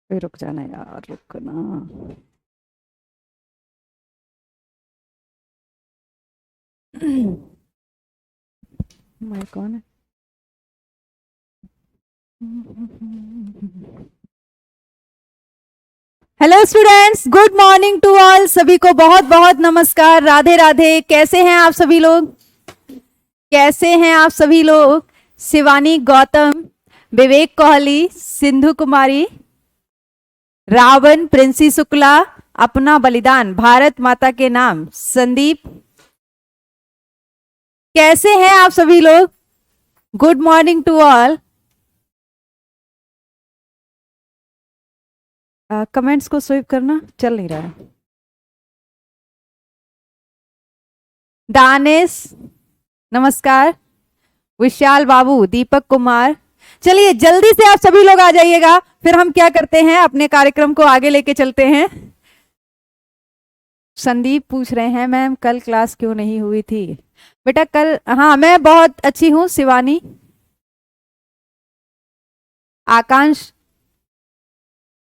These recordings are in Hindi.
रुक जाना यार, रुकना। मैं कौन है? Hello students, good morning to all. सभी को बहुत बहुत नमस्कार, राधे राधे। कैसे हैं आप सभी लोग? कैसे हैं आप सभी लोग? शिवानी गौतम, विवेक कोहली, सिंधु कुमारी, रावण, प्रिंसी शुक्ला, अपना बलिदान भारत माता के नाम, संदीप। कैसे हैं आप सभी लोग? Good morning to all. Comments को स्विप करना चल नहीं रहा है। दानिश, नमस्कार। विशाल बाबू, दीपक कुमार। चलिए जल्दी से आप सभी लोग आ जाइएगा, फिर हम क्या करते हैं, अपने कार्यक्रम को आगे लेके चलते हैं। संदीप पूछ रहे हैं मैम कल क्लास क्यों नहीं हुई थी? बेटा कल, हाँ मैं बहुत अच्छी हूँ शिवानी। आकांश,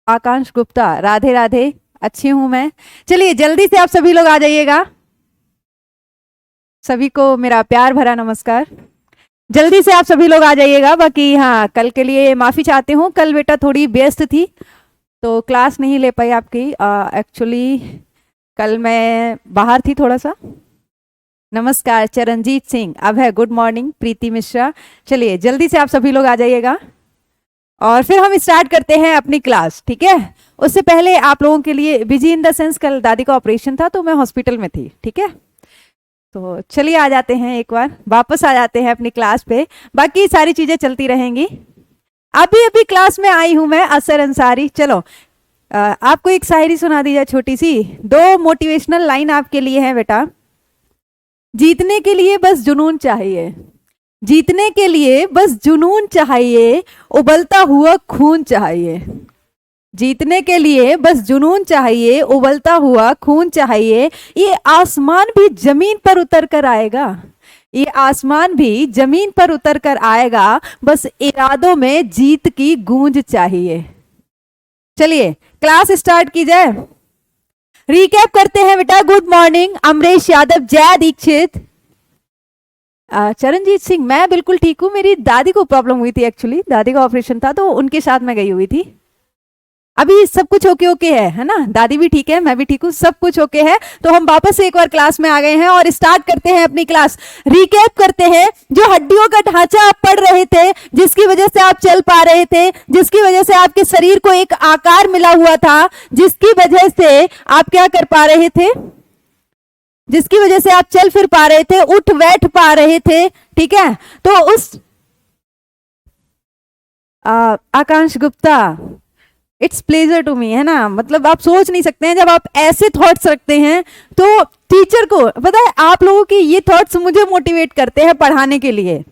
आकांश गुप्ता, राधे राधे, अच्छी हूं मैं। चलिए जल्दी से आप सभी लोग आ जाइएगा। सभी को मेरा प्यार भरा नमस्कार। जल्दी से आप सभी लोग आ जाइएगा। बाकी हाँ, कल के लिए माफी चाहती हूँ, कल बेटा थोड़ी व्यस्त थी तो क्लास नहीं ले पाई आपकी। एक्चुअली कल मैं बाहर थी थोड़ा सा। नमस्कार चरणजीत सिंह, अभय, गुड मॉर्निंग, प्रीति मिश्रा। चलिए जल्दी से आप सभी लोग आ जाइएगा और फिर हम स्टार्ट करते हैं अपनी क्लास, ठीक है? उससे पहले आप लोगों के लिए बिजी इन द सेंस, कल दादी का ऑपरेशन था तो मैं हॉस्पिटल में थी, ठीक है? तो चलिए आ जाते हैं, एक बार वापस आ जाते हैं अपनी क्लास पे। बाकी सारी चीजें चलती रहेंगी। अभी अभी क्लास में आई हूं मैं, असर अंसारी। चलो आपको एक शायरी सुना दी जाए छोटी सी। दो मोटिवेशनल लाइन आपके लिए है बेटा। जीतने के लिए बस जुनून चाहिए, जीतने के लिए बस जुनून चाहिए, उबलता हुआ खून चाहिए। जीतने के लिए बस जुनून चाहिए, उबलता हुआ खून चाहिए। ये आसमान भी जमीन पर उतर कर आएगा, ये आसमान भी जमीन पर उतर कर आएगा, बस इरादों में जीत की गूंज चाहिए। चलिए क्लास स्टार्ट की जाए। रिकैप करते हैं बेटा। गुड मॉर्निंग, अमरीश यादव, जय दीक्षित। चरणजीत सिंह, मैं बिल्कुल ठीक हूँ। मेरी दादी को प्रॉब्लम हुई थी, एक्चुअली दादी का ऑपरेशन था तो उनके साथ मैं गई हुई थी। अभी सब कुछ ओके ओके है ना? दादी भी ठीक है, मैं भी ठीक हूँ, सब कुछ ओके है। तो हम वापस से एक बार क्लास में आ गए हैं और स्टार्ट करते हैं अपनी क्लास। रिकैप करते हैं। जो हड्डियों का ढांचा आप पढ़ रहे थे, जिसकी वजह से आप चल पा रहे थे, जिसकी वजह से आपके शरीर को एक आकार मिला हुआ था, जिसकी वजह से आप क्या कर पा रहे थे, जिसकी वजह से आप चल फिर पा रहे थे, उठ बैठ पा रहे थे, ठीक है? तो उस Akansh Gupta, it's pleasure to me, है ना? मतलब आप सोच नहीं सकते हैं, जब आप ऐसे थॉट्स रखते हैं तो टीचर को पता है, आप लोगों की ये थॉट्स मुझे मोटिवेट करते हैं पढ़ाने के लिए।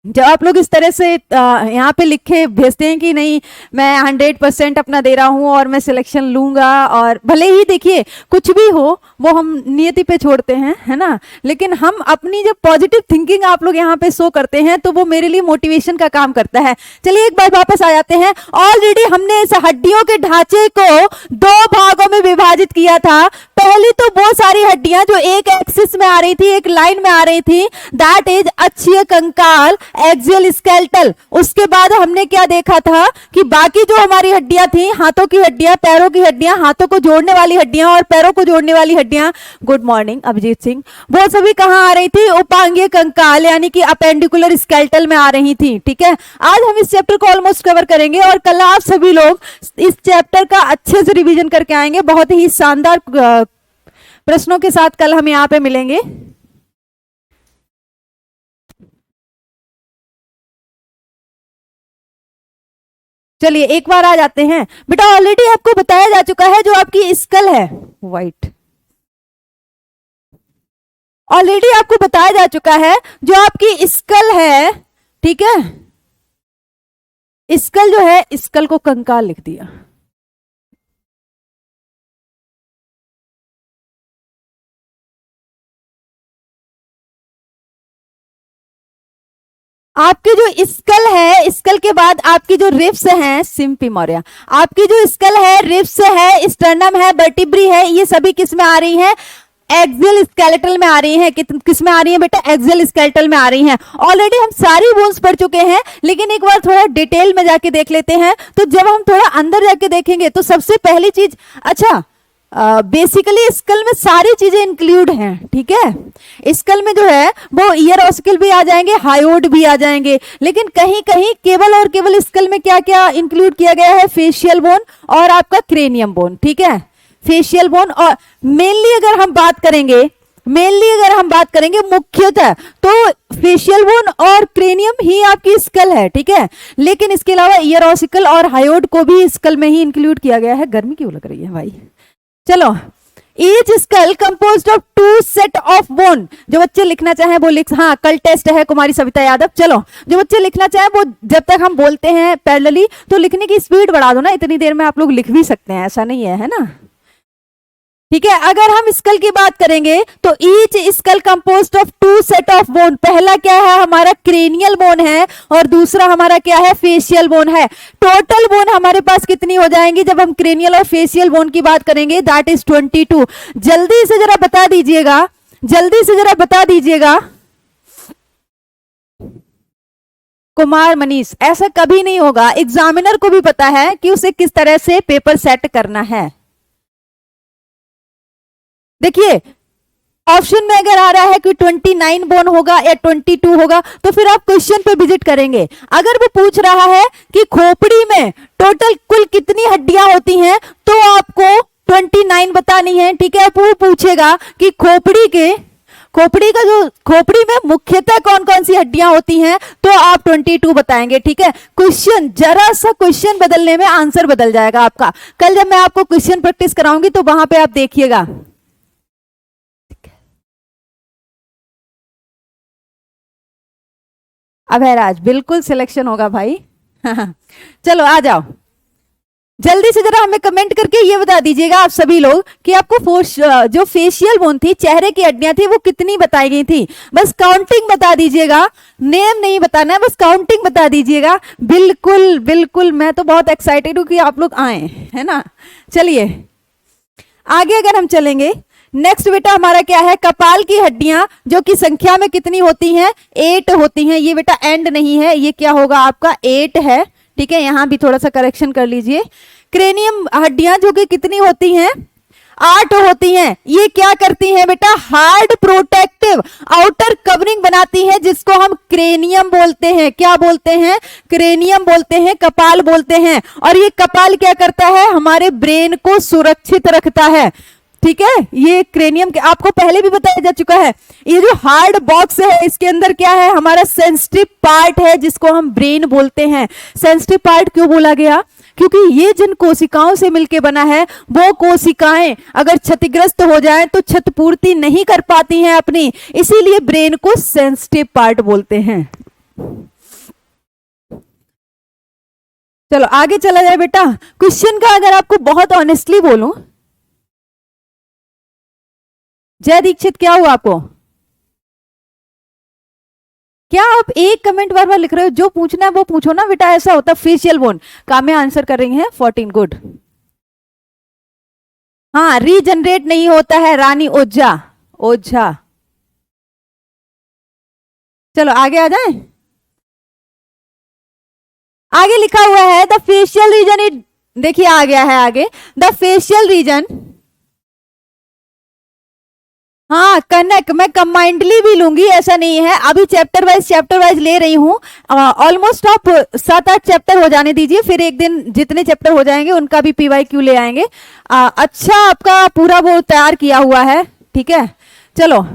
जब आप लोग इस तरह से यहाँ पे लिखे भेजते हैं कि नहीं मैं 100% अपना दे रहा हूँ और मैं सिलेक्शन लूंगा, और भले ही देखिए कुछ भी हो वो हम नियति पे छोड़ते हैं, है ना? लेकिन हम अपनी जब पॉजिटिव थिंकिंग आप लोग यहाँ पे शो करते हैं तो वो मेरे लिए मोटिवेशन का काम करता है। चलिए एक बार वापस आ जाते हैं। ऑलरेडी हमने इस हड्डियों के ढांचे को दो भागों में विभाजित किया था। पहली तो वो सारी हड्डियां जो एक एक्सिस में आ रही थी, एक लाइन में आ रही थी, दैट इज अक्षीय कंकाल, एक्सियल स्केलेटल। उसके बाद हमने क्या देखा था कि बाकी जो हमारी हड्डियां थी, हाथों की हड्डियां, पैरों की हड्डियां, हाथों को जोड़ने वाली हड्डियां और पैरों को जोड़ने वाली हड्डियां, गुड मॉर्निंग अभिजीत सिंह, वो सभी कहां आ रही थी? उपांगीय कंकाल यानी कि अपेंडिकुलर स्केलेटल में आ रही थी, ठीक है? आज हम इस चैप्टर को ऑलमोस्ट कवर करेंगे और कल आप सभी लोग इस चैप्टर का अच्छे से रिवीजन करके आएंगे। बहुत ही शानदार प्रश्नों के साथ कल हम यहाँ पे मिलेंगे। चलिए एक बार आ जाते हैं बेटा। ऑलरेडी आपको बताया जा चुका है जो आपकी स्कल है, वाइट, ऑलरेडी आपको बताया जा चुका है जो आपकी स्कल है, ठीक है? स्कल जो है, स्कल को कंकाल लिख दिया। आपके जो स्कल है, स्कल के बाद आपकी जो रिब्स हैं, सिंपी मौर्य, आपकी जो स्कल है, रिब्स है, स्टर्नम है, वर्टिब्री है, ये सभी किस में आ रही हैं? एक्सियल स्केलेटल में आ रही हैं। किस में आ रही है बेटा? एक्सियल स्केलेटल में आ रही हैं। ऑलरेडी हम सारी बोन्स पढ़ चुके हैं, लेकिन एक बार थोड़ा डिटेल में जाके देख लेते हैं। तो जब हम थोड़ा अंदर जाके देखेंगे तो सबसे पहली चीज, अच्छा बेसिकली स्कल में सारी चीजें इंक्लूड हैं, ठीक है। स्कल में जो है वो ईयर ऑसिकल भी आ जाएंगे, हायोड भी आ जाएंगे, लेकिन कहीं कहीं केवल और केवल स्कल में क्या क्या इंक्लूड किया गया है? फेशियल बोन और आपका क्रेनियम बोन, ठीक है। फेशियल बोन और मेनली अगर हम बात करेंगे मुख्यतः तो फेशियल बोन और क्रेनियम ही आपकी स्कल है, ठीक है। लेकिन इसके अलावा ईयर ऑसिकल और हायोड को भी स्कल में ही इंक्लूड किया गया है। गर्मी क्यों लग रही है भाई? चलो, each skull composed of 2 set of bone. जो बच्चे लिखना चाहें वो लिख, हाँ कल टेस्ट है कुमारी सविता यादव। चलो, जो बच्चे लिखना चाहें वो, जब तक हम बोलते हैं पैरेलली तो लिखने की स्पीड बढ़ा दो ना, इतनी देर में आप लोग लिख भी सकते हैं, ऐसा नहीं है ना, ठीक है। अगर हम स्कल की बात करेंगे तो each skull composed of 2 set of bone. पहला क्या है? हमारा क्रेनियल बोन है और दूसरा हमारा क्या है? फेशियल बोन है। टोटल बोन हमारे पास कितनी हो जाएंगी जब हम क्रेनियल और फेशियल बोन की बात करेंगे? That is 22। जल्दी से जरा बता दीजिएगा कुमार मनीष। ऐसा कभी नहीं होगा, एग्जामिनर को भी पता है कि उसे किस तरह से पेपर सेट करना है। देखिए, ऑप्शन में अगर आ रहा है कि 29 बोन होगा या 22 होगा तो फिर आप क्वेश्चन पे विजिट करेंगे। अगर वो पूछ रहा है कि खोपड़ी में टोटल कुल कितनी हड्डियां होती हैं तो आपको 29 बतानी है, ठीक है। वो पूछेगा कि खोपड़ी में मुख्यतः कौन कौन सी हड्डियां होती हैं तो आप 22 बताएंगे, ठीक है। क्वेश्चन, जरा सा क्वेश्चन बदलने में आंसर बदल जाएगा आपका। कल जब मैं आपको क्वेश्चन प्रैक्टिस कराऊंगी तो वहां पे आप देखिएगा। अभयराज, बिल्कुल सिलेक्शन होगा भाई। चलो आ जाओ, जल्दी से जरा हमें कमेंट करके ये बता दीजिएगा आप सभी लोग कि आपको जो फेशियल बोन थी, चेहरे की हड्डियां थी, वो कितनी बताई गई थी। बस काउंटिंग बता दीजिएगा, नेम नहीं बताना है, बस काउंटिंग बता दीजिएगा। बिल्कुल बिल्कुल, मैं तो बहुत एक्साइटेड हूं कि आप लोग आए, है ना। चलिए आगे अगर हम चलेंगे, नेक्स्ट बेटा हमारा क्या है? कपाल की हड्डियां, जो कि संख्या में कितनी होती हैं? 8 होती हैं। ये बेटा एंड नहीं है, ये क्या होगा आपका? 8 है, ठीक है। यहां भी थोड़ा सा करेक्शन कर लीजिए। क्रेनियम हड्डियां जो कि कितनी होती हैं? 8 होती हैं। ये क्या करती हैं बेटा? हार्ड प्रोटेक्टिव आउटर कवरिंग बनाती है, जिसको हम क्रेनियम बोलते हैं। क्या बोलते हैं? क्रेनियम बोलते हैं, कपाल बोलते हैं। और ये कपाल क्या करता है? हमारे ब्रेन को सुरक्षित रखता है, ठीक है। ये क्रेनियम के आपको पहले भी बताया जा चुका है। ये जो हार्ड बॉक्स है, इसके अंदर क्या है? हमारा सेंसिटिव पार्ट है, जिसको हम ब्रेन बोलते हैं। सेंसिटिव पार्ट क्यों बोला गया? क्योंकि ये जिन कोशिकाओं से मिलके बना है, वो कोशिकाएं अगर क्षतिग्रस्त हो जाएं तो क्षतिपूर्ति नहीं कर पाती हैं अपनी, इसीलिए ब्रेन को सेंसिटिव पार्ट बोलते हैं। चलो आगे चला जाए बेटा। क्वेश्चन का अगर आपको बहुत ऑनेस्टली बोलूं, जय दीक्षित, क्या हुआ आपको? क्या आप एक कमेंट बार बार लिख रहे हो? जो पूछना है वो पूछो ना बेटा, ऐसा होता। फेशियल बोन का में आंसर कर रही हैं 14, गुड। हाँ, रीजनरेट नहीं होता है, रानी ओझा। चलो आगे आ जाए। आगे लिखा हुआ है द फेशियल रीजन, देखिए आ गया है आगे, द फेशियल रीजन। हाँ कनक, मैं कंबाइंडली भी लूंगी, ऐसा नहीं है। अभी चैप्टर वाइज ले रही हूँ। ऑलमोस्ट आप 7-8 चैप्टर हो जाने दीजिए, फिर एक दिन जितने चैप्टर हो जाएंगे उनका भी PYQ ले आएंगे। अच्छा, आपका पूरा वो तैयार किया हुआ है, ठीक है। चलो,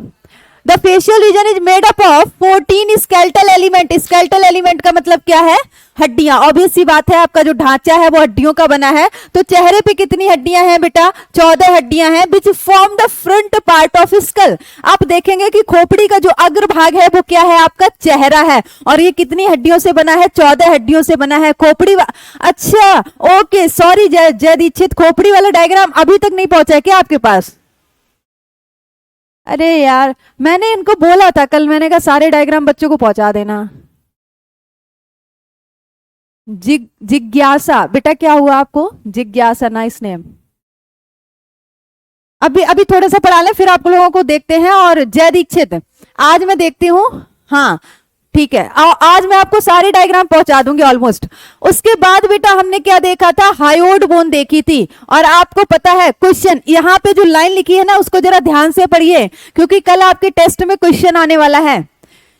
the facial region is made up of 14 skeletal element. Skeletal element का मतलब क्या है? हड्डियां। ऑब्वियस सी बात है, आपका जो ढांचा है वो हड्डियों का बना है। तो चेहरे पे कितनी हड्डियां हैं बेटा? 14 हड्डियां हैं, which form the front part of skull. आप देखेंगे कि खोपड़ी का जो अग्र भाग है वो क्या है? आपका चेहरा है। और ये कितनी हड्डियों से बना है? 14 हड्डियों से बना है। खोपड़ी अच्छा ओके, सॉरी जय दीक्षित, खोपड़ी वाला डायग्राम अभी तक नहीं पहुंचा है क्या आपके पास? अरे यार, मैंने इनको बोला था कल, मैंने कहा सारे डायग्राम बच्चों को पहुंचा देना। जिज्ञासा, बेटा क्या हुआ आपको? जिज्ञासा, नाइस नेम। अभी अभी थोड़ा सा पढ़ा लें फिर आप लोगों को देखते हैं। और जय दीक्षित, आज मैं देखती हूँ, हाँ ठीक है, आज मैं आपको सारी डायग्राम पहुंचा दूंगी ऑलमोस्ट। उसके बाद बेटा हमने क्या देखा था? हायोड बोन देखी थी। और आपको पता है क्वेश्चन, यहाँ पे जो लाइन लिखी है ना उसको जरा ध्यान से पढ़िए, क्योंकि कल आपके टेस्ट में क्वेश्चन आने वाला है।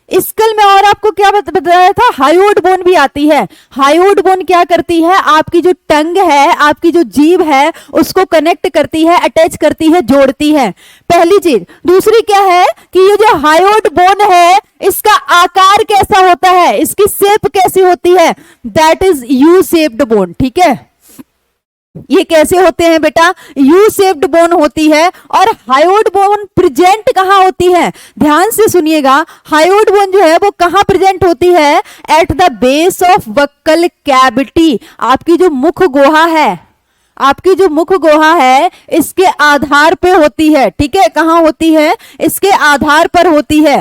स्कल में और आपको क्या बताया था? हायोड बोन भी आती है। हायोड बोन क्या करती है? आपकी जो टंग है, आपकी जो जीभ है, उसको कनेक्ट करती है, अटैच करती है, जोड़ती है, पहली चीज। दूसरी क्या है कि ये जो हायोड बोन है इसका आकार कैसा होता है, इसकी शेप कैसी होती है? That is U shaped bone. ठीक है, ये कैसे होते हैं बेटा? यू शेप्ड बोन होती है। और हायोड बोन प्रेजेंट कहां होती है? ध्यान से सुनिएगा, हायोड बोन जो है वो कहां प्रेजेंट होती है? At the base of buccal cavity. आपकी जो मुख गुहा है, आपकी जो मुख गुहा है इसके आधार पे होती है। ठीक है, कहां होती है? इसके आधार पर होती है।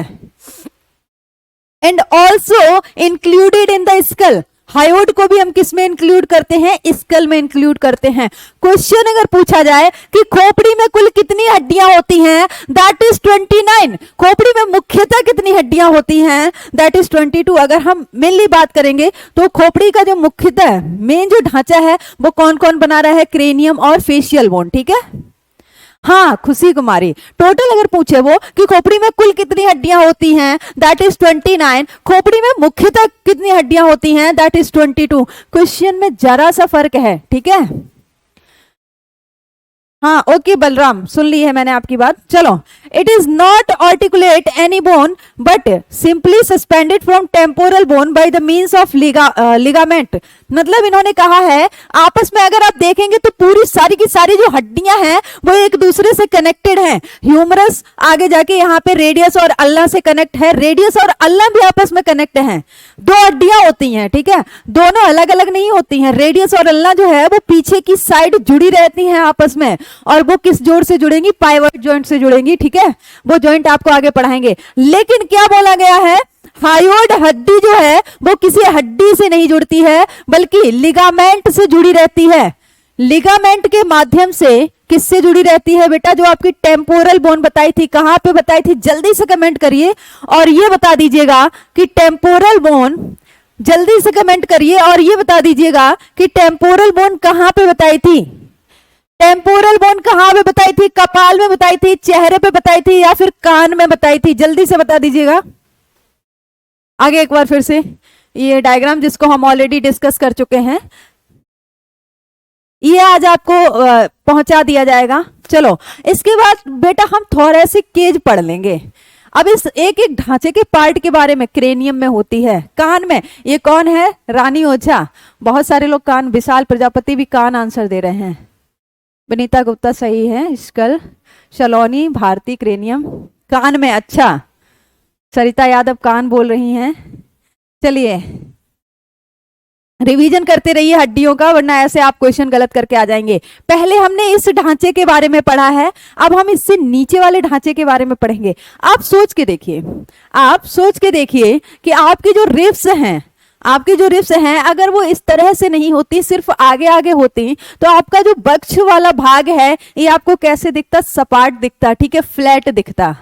And also included in the skull. Hyoid को भी हम किस में इंक्लूड करते हैं? स्कल में इंक्लूड करते हैं। क्वेश्चन अगर पूछा जाए कि खोपड़ी में कुल कितनी हड्डियां होती हैं? That is 29। खोपड़ी में मुख्यतः कितनी हड्डियां होती हैं? That is 22। अगर हम मेनली बात करेंगे तो खोपड़ी का जो मुख्यतः मेन जो ढांचा है वो कौन कौन बना रहा है? क्रेनियम और फेशियल बोन। ठीक है, हाँ खुशी कुमारी, टोटल अगर पूछे वो कि खोपड़ी में कुल कितनी हड्डियां होती हैं? That is 29। खोपड़ी में मुख्यतः कितनी हड्डियां होती हैं? That is 22। क्वेश्चन में जरा सा फर्क है। ठीक है, हाँ ओके बलराम, सुन ली है मैंने आपकी बात। चलो, it is not articulate any bone but simply suspended from temporal borne by the means of ligament. मतलब इन्होंने कहा है आपस में अगर आप देखेंगे तो पूरी सारी की सारी जो हड्डियां हैं वो एक दूसरे से कनेक्टेड हैं। ह्यूमरस आगे जाके यहाँ पे रेडियस और अल्ना से कनेक्ट है, रेडियस और अल्ना भी आपस में कनेक्ट हैं। दो हड्डियां होती हैं, ठीक है, दोनों अलग अलग नहीं होती हैं। रेडियस और अल्ना जो है वो पीछे की साइड जुड़ी रहती हैं आपस में, और वो किस जोड़ से जुड़ेंगी? पाइवट जॉइंट से जुड़ेंगी। ठीक है, वो जॉइंट आपको आगे पढ़ाएंगे। लेकिन क्या बोला गया है? हायोड हड्डी जो है वो किसी हड्डी से नहीं जुड़ती है बल्कि लिगामेंट से जुड़ी रहती है। लिगामेंट के माध्यम से किससे जुड़ी रहती है बेटा? जो आपकी टेम्पोरल बोन बताई थी, कहां पे बताई थी? जल्दी से कमेंट करिए और ये बता दीजिएगा कि टेम्पोरल बोन, जल्दी से कमेंट करिए और ये बता दीजिएगा कि टेम्पोरल बोन कहां पे बताई थी? टेम्पोरल बोन कहां पे बताई थी? कपाल में बताई थी, चेहरे पे बताई थी, या फिर कान में बताई थी? जल्दी से बता दीजिएगा। आगे एक बार फिर से ये डायग्राम जिसको हम ऑलरेडी डिस्कस कर चुके हैं, ये आज आपको पहुंचा दिया जाएगा। चलो, इसके बाद बेटा हम थोरेसिक केज पढ़ लेंगे। अब इस एक एक ढांचे के पार्ट के बारे में, क्रेनियम में होती है, कान में, ये कौन है? रानी ओझा। बहुत सारे लोग कान, विशाल प्रजापति भी कान आंसर दे रहे हैं। विनीता गुप्ता सही है। स्कल, शलोनी भारती क्रेनियम, कान में। अच्छा, सरिता यादव कान बोल रही हैं। चलिए रिवीजन करते रहिए हड्डियों का, वरना ऐसे आप क्वेश्चन गलत करके आ जाएंगे। पहले हमने इस ढांचे के बारे में पढ़ा है, अब हम इससे नीचे वाले ढांचे के बारे में पढ़ेंगे। आप सोच के देखिए, आप सोच के देखिए कि आपकी जो रिब्स हैं, आपकी जो रिब्स हैं अगर वो इस तरह से नहीं होती, सिर्फ आगे आगे होती, तो आपका जो वक्ष वाला भाग है ये आपको कैसे दिखता? सपाट दिखता। ठीक है, फ्लैट दिखता।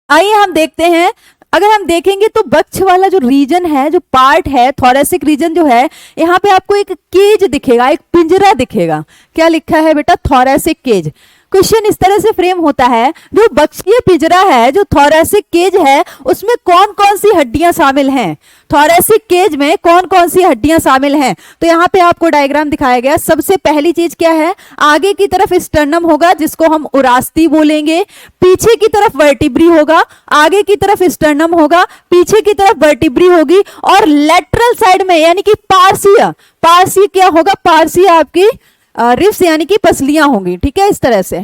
आइए हम देखते हैं। अगर हम देखेंगे तो वक्ष वाला जो रीजन है, जो पार्ट है, थोरेसिक रीजन जो है, यहाँ पे आपको एक केज दिखेगा, एक पिंजरा दिखेगा। क्या लिखा है बेटा? Thoracic cage. क्वेश्चन इस तरह से फ्रेम होता है, जो वक्षीय पिंजरा है, जो थोरेसिक केज है, उसमें कौन कौन सी हड्डियां शामिल हैं? थोरेसिक केज में कौन कौन सी हड्डियां शामिल हैं? तो यहाँ पे आपको डायग्राम दिखाया गया। सबसे पहली चीज क्या है? आगे की तरफ स्टर्नम होगा जिसको हम उरास्ती बोलेंगे, पीछे की तरफ वर्टिब्री होगा, आगे की तरफ स्टर्नम होगा, पीछे की तरफ वर्टिब्री होगी, और लेटरल साइड में यानी कि पार्सीय, पार्सीय क्या होगा? पार्सीय आपकी रिब्स यानी कि पसलियां होंगी। ठीक है, इस तरह से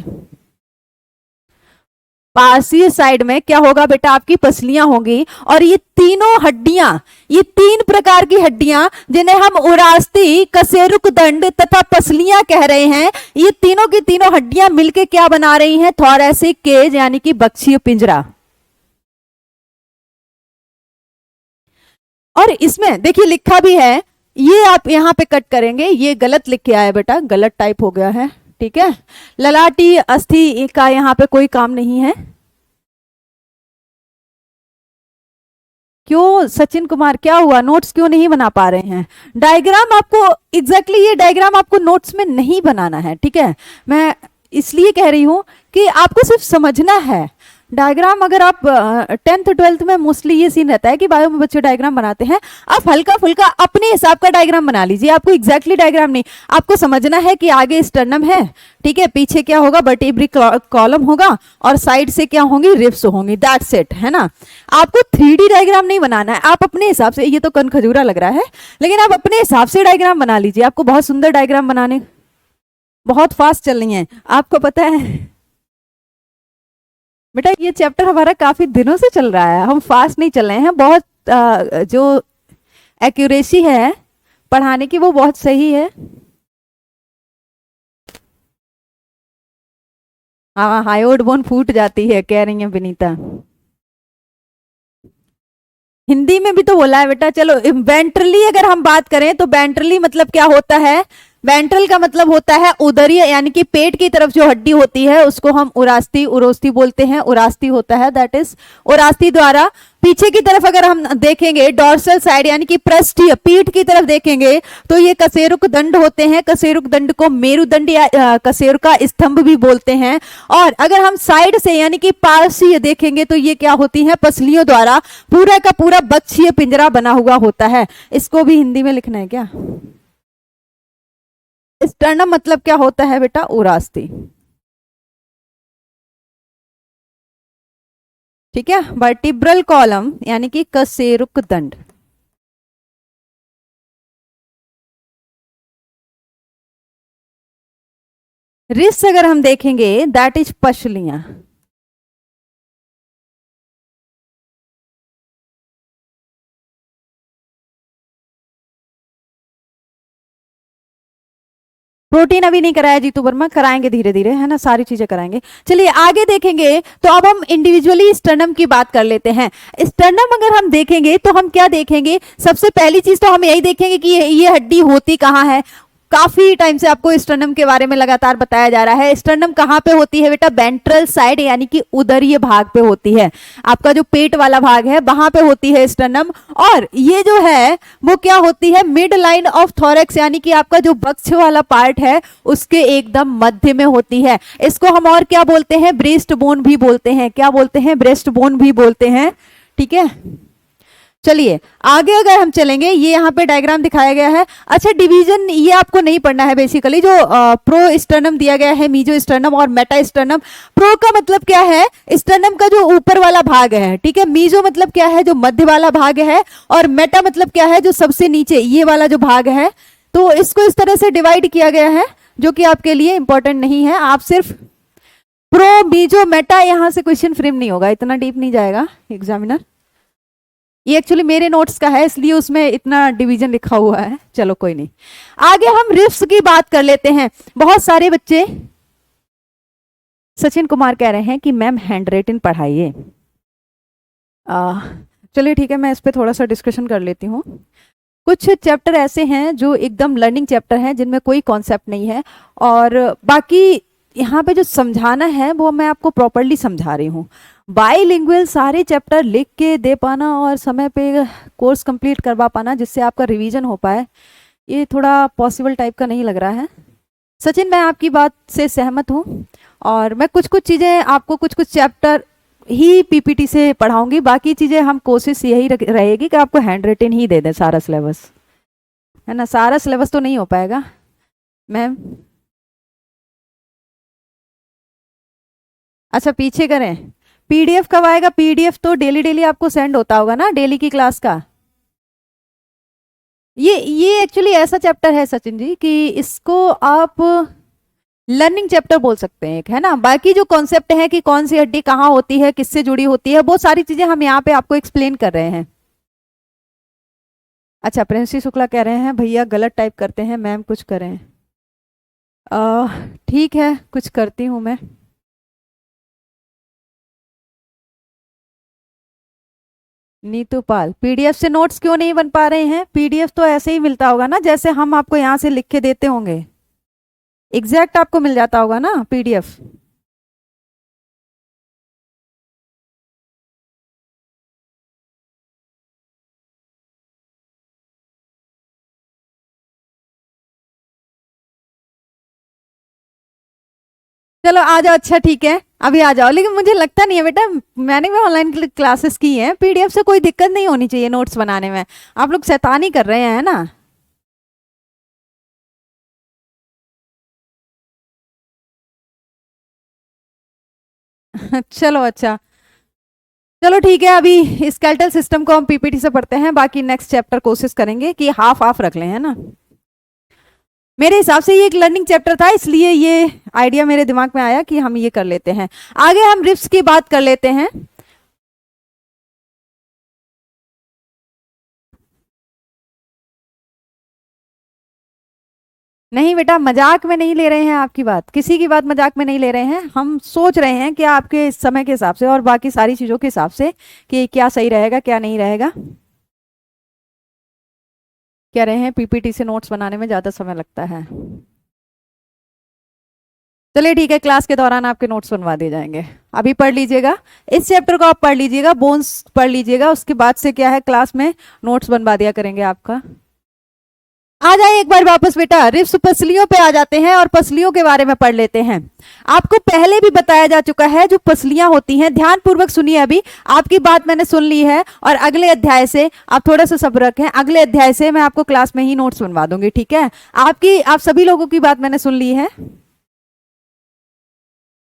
पार्सीय साइड में क्या होगा बेटा? आपकी पसलियां होंगी। और ये तीनों हड्डियां, ये तीन प्रकार की हड्डियां जिन्हें हम उरास्ती, कशेरुक दंड तथा पसलियां कह रहे हैं, ये तीनों की तीनों हड्डियां मिलके क्या बना रही हैं? थोरेसिक केज यानी कि वक्षीय पिंजरा। और इसमें देखिए लिखा भी है ये आप यहाँ पे कट करेंगे, ये गलत लिख के आया बेटा, गलत टाइप हो गया है, ठीक है। ललाटी अस्थि का यहाँ पे कोई काम नहीं है। क्यों सचिन कुमार, क्या हुआ, नोट्स क्यों नहीं बना पा रहे हैं? डायग्राम आपको एग्जैक्टली ये डायग्राम आपको नोट्स में नहीं बनाना है, ठीक है। मैं इसलिए कह रही हूं कि आपको सिर्फ समझना है डायग्राम। अगर आप 10th 12th में मोस्टली ये सीन रहता है कि बायो में बच्चे डायग्राम बनाते हैं, आप हल्का फुल्का अपने हिसाब का डायग्राम बना लीजिए। आपको एग्जैक्टली डायग्राम नहीं, आपको समझना है कि आगे स्टर्नम है, ठीक है, पीछे क्या होगा, वर्टेब्रल कॉलम होगा, और साइड से क्या होंगी, रिब्स होंगी, दैट्स इट, है ना। आपको 3D डायग्राम नहीं बनाना है, आप अपने हिसाब से, ये तो कन खजूरा लग रहा है, लेकिन आप अपने हिसाब से डायग्राम बना लीजिए। आपको बहुत सुंदर डायग्राम बनाने, बहुत फास्ट चल रही है, आपको पता है बेटा, ये चैप्टर हमारा काफी दिनों से चल रहा है, हम फास्ट नहीं चल रहे हैं। बहुत जो एक्यूरेसी है पढ़ाने की वो बहुत सही है। हाँ, हायोड बोन फूट जाती है, कह रही है विनीता। हिंदी में भी तो बोला है बेटा। चलो वेंट्रली अगर हम बात करें तो वेंट्रली मतलब क्या होता है, वेंट्रल का मतलब होता है उदरीय, यानी कि पेट की तरफ जो हड्डी होती है उसको हम उरास्ती उरोस्ती बोलते हैं। उरास्ती होता है, दैट इज उरास्ती द्वारा। पीछे की तरफ अगर हम देखेंगे डॉर्सल साइड यानी कि पृष्ठीय पीठ की तरफ देखेंगे तो ये कशेरुक दंड होते हैं। कशेरुक दंड को मेरुदंड या कशेरुका स्तंभ भी बोलते हैं। और अगर हम साइड से यानी कि पार्श्वीय देखेंगे तो ये क्या होती है, पसलियों द्वारा पूरा का पूरा बक्षीय पिंजरा बना हुआ होता है। इसको भी हिंदी में लिखना है क्या? स्टर्नम मतलब क्या होता है बेटा, उरास्ती, ठीक है। वर्टिब्रल कॉलम यानी कि कशेरुक दंड। रिस अगर हम देखेंगे दैट इज पसलियां। प्रोटीन अभी नहीं कराया जीतू वर्मा, कराएंगे धीरे धीरे, है ना, सारी चीजें कराएंगे। चलिए आगे देखेंगे तो अब हम इंडिविजुअली स्टर्नम की बात कर लेते हैं। स्टर्नम अगर हम देखेंगे तो हम क्या देखेंगे, सबसे पहली चीज तो हम यही देखेंगे कि ये हड्डी होती कहाँ है। काफी टाइम से आपको स्टर्नम के बारे में लगातार बताया जा रहा है। स्टर्नम कहाँ पे होती है बेटा, वेंट्रल साइड यानी कि उदरीय भाग पे होती है। आपका जो पेट वाला भाग है वहां पे होती है स्टर्नम। और ये जो है वो क्या होती है, मिड लाइन ऑफ थोरैक्स यानी कि आपका जो वक्ष वाला पार्ट है उसके एकदम मध्य में होती है। इसको हम और क्या बोलते हैं, ब्रेस्ट बोन भी बोलते हैं। क्या बोलते हैं, ब्रेस्ट बोन भी बोलते हैं, ठीक है। चलिए आगे अगर हम चलेंगे, ये यहाँ पे डायग्राम दिखाया गया है। अच्छा डिवीजन ये आपको नहीं पढ़ना है बेसिकली, जो प्रो स्टर्नम दिया गया है, मीजो स्टर्नम और मेटा स्टर्नम। प्रो का मतलब क्या है, स्टर्नम का जो ऊपर वाला भाग है, ठीक है। मीजो मतलब क्या है, जो मध्य वाला भाग है। और मेटा मतलब क्या है, जो सबसे नीचे ये वाला जो भाग है। तो इसको इस तरह से डिवाइड किया गया है जो कि आपके लिए इंपॉर्टेंट नहीं है। आप सिर्फ प्रो मीजो मेटा, यहां से क्वेश्चन फ्रेम नहीं होगा, इतना डीप नहीं जाएगा एग्जामिनर। ये एक्चुअली मेरे नोट्स का है इसलिए उसमें इतना डिवीजन लिखा हुआ है। चलो कोई नहीं, आगे हम रिफ्स की बात कर लेते हैं। बहुत सारे बच्चे, सचिन कुमार कह रहे हैं कि मैम हैंड रिटन पढ़ाइए। चलिए ठीक है, मैं इस पर थोड़ा सा डिस्कशन कर लेती हूँ। कुछ चैप्टर ऐसे हैं जो एकदम लर्निंग चैप्टर हैं जिनमें कोई कॉन्सेप्ट नहीं है, और बाकी यहाँ पे जो समझाना है वो मैं आपको प्रॉपरली समझा रही हूँ। बाईलिंगुअल सारे चैप्टर लिख के दे पाना और समय पे कोर्स कंप्लीट करवा पाना जिससे आपका रिवीजन हो पाए, ये थोड़ा पॉसिबल टाइप का नहीं लग रहा है। सचिन मैं आपकी बात से सहमत हूँ, और मैं कुछ कुछ चीज़ें आपको कुछ कुछ चैप्टर ही पीपीटी से पढ़ाऊंगी, बाकी चीज़ें हम कोशिश यही रहेगी कि आपको हैंड रिटन ही दे दें सारा सिलेबस, है ना। सारा सिलेबस तो नहीं हो पाएगा मैम। अच्छा पीछे करें, पीडीएफ कब आएगा? पीडीएफ तो डेली डेली आपको सेंड होता होगा ना, डेली की क्लास का। ये एक्चुअली ऐसा चैप्टर है सचिन जी कि इसको आप लर्निंग चैप्टर बोल सकते हैं एक, है ना। बाकी जो कॉन्सेप्ट है कि कौन सी हड्डी कहाँ होती है, किससे जुड़ी होती है, वो सारी चीजें हम यहाँ पे आपको एक्सप्लेन कर रहे हैं। अच्छा प्रिंसी शुक्ला कह रहे हैं भैया गलत टाइप करते हैं, मैम कुछ करें। ठीक है कुछ करती हूँ मैं। नीतूपाल, पीडीएफ से नोट्स क्यों नहीं बन पा रहे हैं? पीडीएफ तो ऐसे ही मिलता होगा ना, जैसे हम आपको यहाँ से लिख के देते होंगे, एग्जैक्ट आपको मिल जाता होगा ना पीडीएफ। चलो आ जाओ, अच्छा ठीक है, अभी आ जाओ। लेकिन मुझे लगता नहीं है बेटा, मैंने भी ऑनलाइन क्लासेस की हैं, पीडीएफ से कोई दिक्कत नहीं होनी चाहिए नोट्स बनाने में। आप लोग शैतानी कर रहे हैं ना। चलो अच्छा, चलो ठीक है, अभी स्केलेटल सिस्टम को हम पीपीटी से पढ़ते हैं, बाकी नेक्स्ट चैप्टर कोशिश करेंगे कि हाफ हाफ रख लें, है ना। मेरे हिसाब से ये एक लर्निंग चैप्टर था, इसलिए ये आइडिया मेरे दिमाग में आया कि हम ये कर लेते हैं। आगे हम रिफ्स की बात कर लेते हैं। नहीं बेटा, मजाक में नहीं ले रहे हैं आपकी बात, किसी की बात मजाक में नहीं ले रहे हैं। हम सोच रहे हैं कि आपके समय के हिसाब से और बाकी सारी चीजों के हिसाब से कि क्या सही रहेगा क्या नहीं रहेगा। कह रहे हैं पीपीटी से नोट्स बनाने में ज्यादा समय लगता है। चलिए ठीक है, क्लास के दौरान आपके नोट्स बनवा दिए जाएंगे। अभी पढ़ लीजिएगा, इस चैप्टर को आप पढ़ लीजिएगा, बोन्स पढ़ लीजिएगा, उसके बाद से क्या है क्लास में नोट्स बनवा दिया करेंगे आपका। आ जाए एक बार वापस बेटा, रिफ्स पसलियों पे आ जाते हैं और पसलियों के बारे में पढ़ लेते हैं। आपको पहले भी बताया जा चुका है जो पसलियां होती हैं, ध्यान पूर्वक सुनिए, अभी आपकी बात मैंने सुन ली है और अगले अध्याय से आप थोड़ा सा सब्र रखें, अगले अध्याय से मैं आपको क्लास में ही नोट्स बनवा दूंगी, ठीक है। आप सभी लोगों की बात मैंने सुन ली है।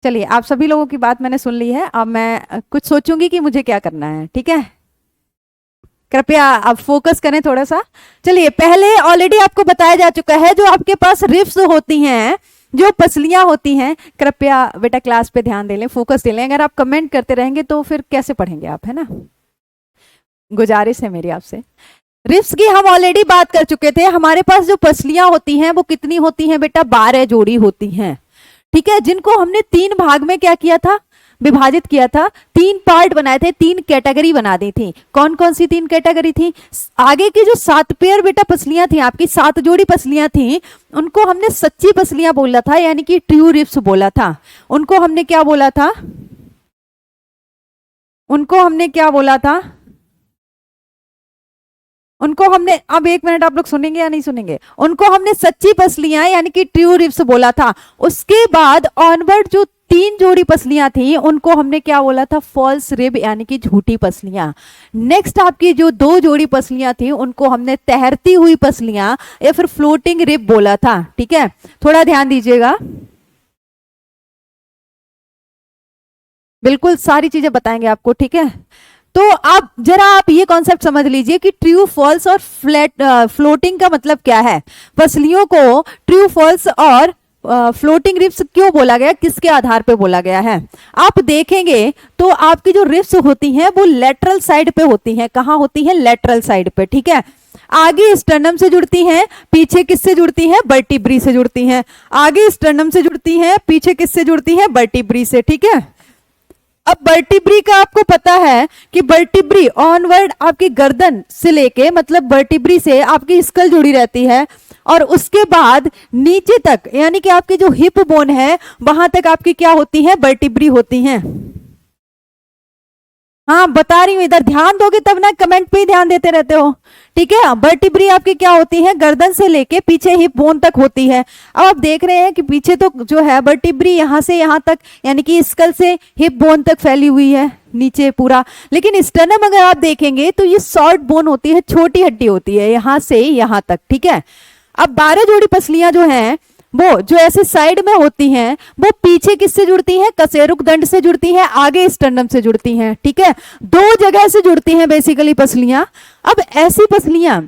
चलिए, आप सभी लोगों की बात मैंने सुन ली है, अब मैं कुछ सोचूंगी कि मुझे क्या करना है, ठीक है। कृपया आप फोकस करें थोड़ा सा। चलिए, पहले ऑलरेडी आपको बताया जा चुका है जो आपके पास रिफ्स होती हैं, जो पसलियां होती हैं, कृपया बेटा क्लास पे ध्यान दे लें, फोकस दे लें। अगर आप कमेंट करते रहेंगे तो फिर कैसे पढ़ेंगे आप, है ना। गुजारिश है मेरी आपसे। रिफ्स की हम ऑलरेडी बात कर चुके थे। हमारे पास जो पसलियां होती हैं वो कितनी होती हैं बेटा? 12 जोड़ी होती हैं, ठीक है, जिनको हमने 3 भाग में क्या किया था? विभाजित किया था, 3 पार्ट बनाए थे, 3 कैटेगरी बना दी थी। कौन कौन सी 3 कैटेगरी थी? आगे की जो 7 पेयर बेटा पसलियां थी, आपकी 7 जोड़ी पसलियां थी, उनको हमने सच्ची पसलियां बोला था, यानी कि ट्रू रिफ्स बोला था। उनको हमने क्या बोला था? उनको हमने क्या बोला था? उनको हमने, अब एक मिनट, आप लोग सुनेंगे या नहीं सुनेंगे? उनको हमने सच्ची पसलियां यानी कि ट्रू रिब्स बोला था। उसके बाद ऑनवर्ड जो 3 जोड़ी पसलियां थी उनको हमने क्या बोला था? फॉल्स रिब यानी कि झूठी पसलियां। नेक्स्ट आपकी जो 2 जोड़ी पसलियां थी उनको हमने तैरती हुई पसलियां या फिर फ्लोटिंग रिब बोला था, ठीक है। थोड़ा ध्यान दीजिएगा, बिल्कुल सारी चीजें बताएंगे आपको, ठीक है। तो आप जरा आप ये कॉन्सेप्ट समझ लीजिए कि ट्रू फॉल्स और फ्लोटिंग का मतलब क्या है। पसलियों को ट्रू फॉल्स और फ्लोटिंग रिफ्स क्यों बोला गया, किसके आधार पे बोला गया है? आप देखेंगे तो आपकी जो रिफ्स होती हैं वो लेटरल साइड पे होती हैं। कहाँ होती है? लेटरल साइड पे, ठीक है। आगे स्टर्नम से जुड़ती हैं, पीछे किससे जुड़ती हैं? वर्टिब्री से जुड़ती हैं। आगे स्टर्नम से जुड़ती हैं, पीछे किससे जुड़ती हैं? वर्टिब्री से, ठीक है। अब वर्टिब्री का आपको पता है कि वर्टिब्री ऑनवर्ड आपकी गर्दन से लेके, मतलब वर्टिब्री से आपकी स्कल जुड़ी रहती है और उसके बाद नीचे तक यानी कि आपकी जो हिप बोन है वहां तक आपकी क्या होती है? वर्टिब्री होती हैं। हाँ बता रही हूं, इधर ध्यान दोगे तब ना, कमेंट पे ही ध्यान देते रहते हो, ठीक है। वर्टिब्री आपकी क्या होती है? गर्दन से लेके पीछे हिप बोन तक होती है। अब आप देख रहे हैं कि पीछे तो जो है वर्टिब्री यहां से यहां तक यानी कि स्कल से हिप बोन तक फैली हुई है नीचे पूरा, लेकिन स्टर्नम अगर आप देखेंगे तो ये शॉर्ट बोन होती है, छोटी हड्डी होती है यहां से यहां तक, ठीक है। अब 12 जोड़ी पसलियां जो हैं वो जो ऐसे साइड में होती हैं वो पीछे किससे जुड़ती हैं? कशेरुक दंड से जुड़ती हैं, आगे स्टर्नम से जुड़ती हैं, ठीक है। 2 जगह से जुड़ती हैं बेसिकली पसलियां। अब ऐसी पसलियां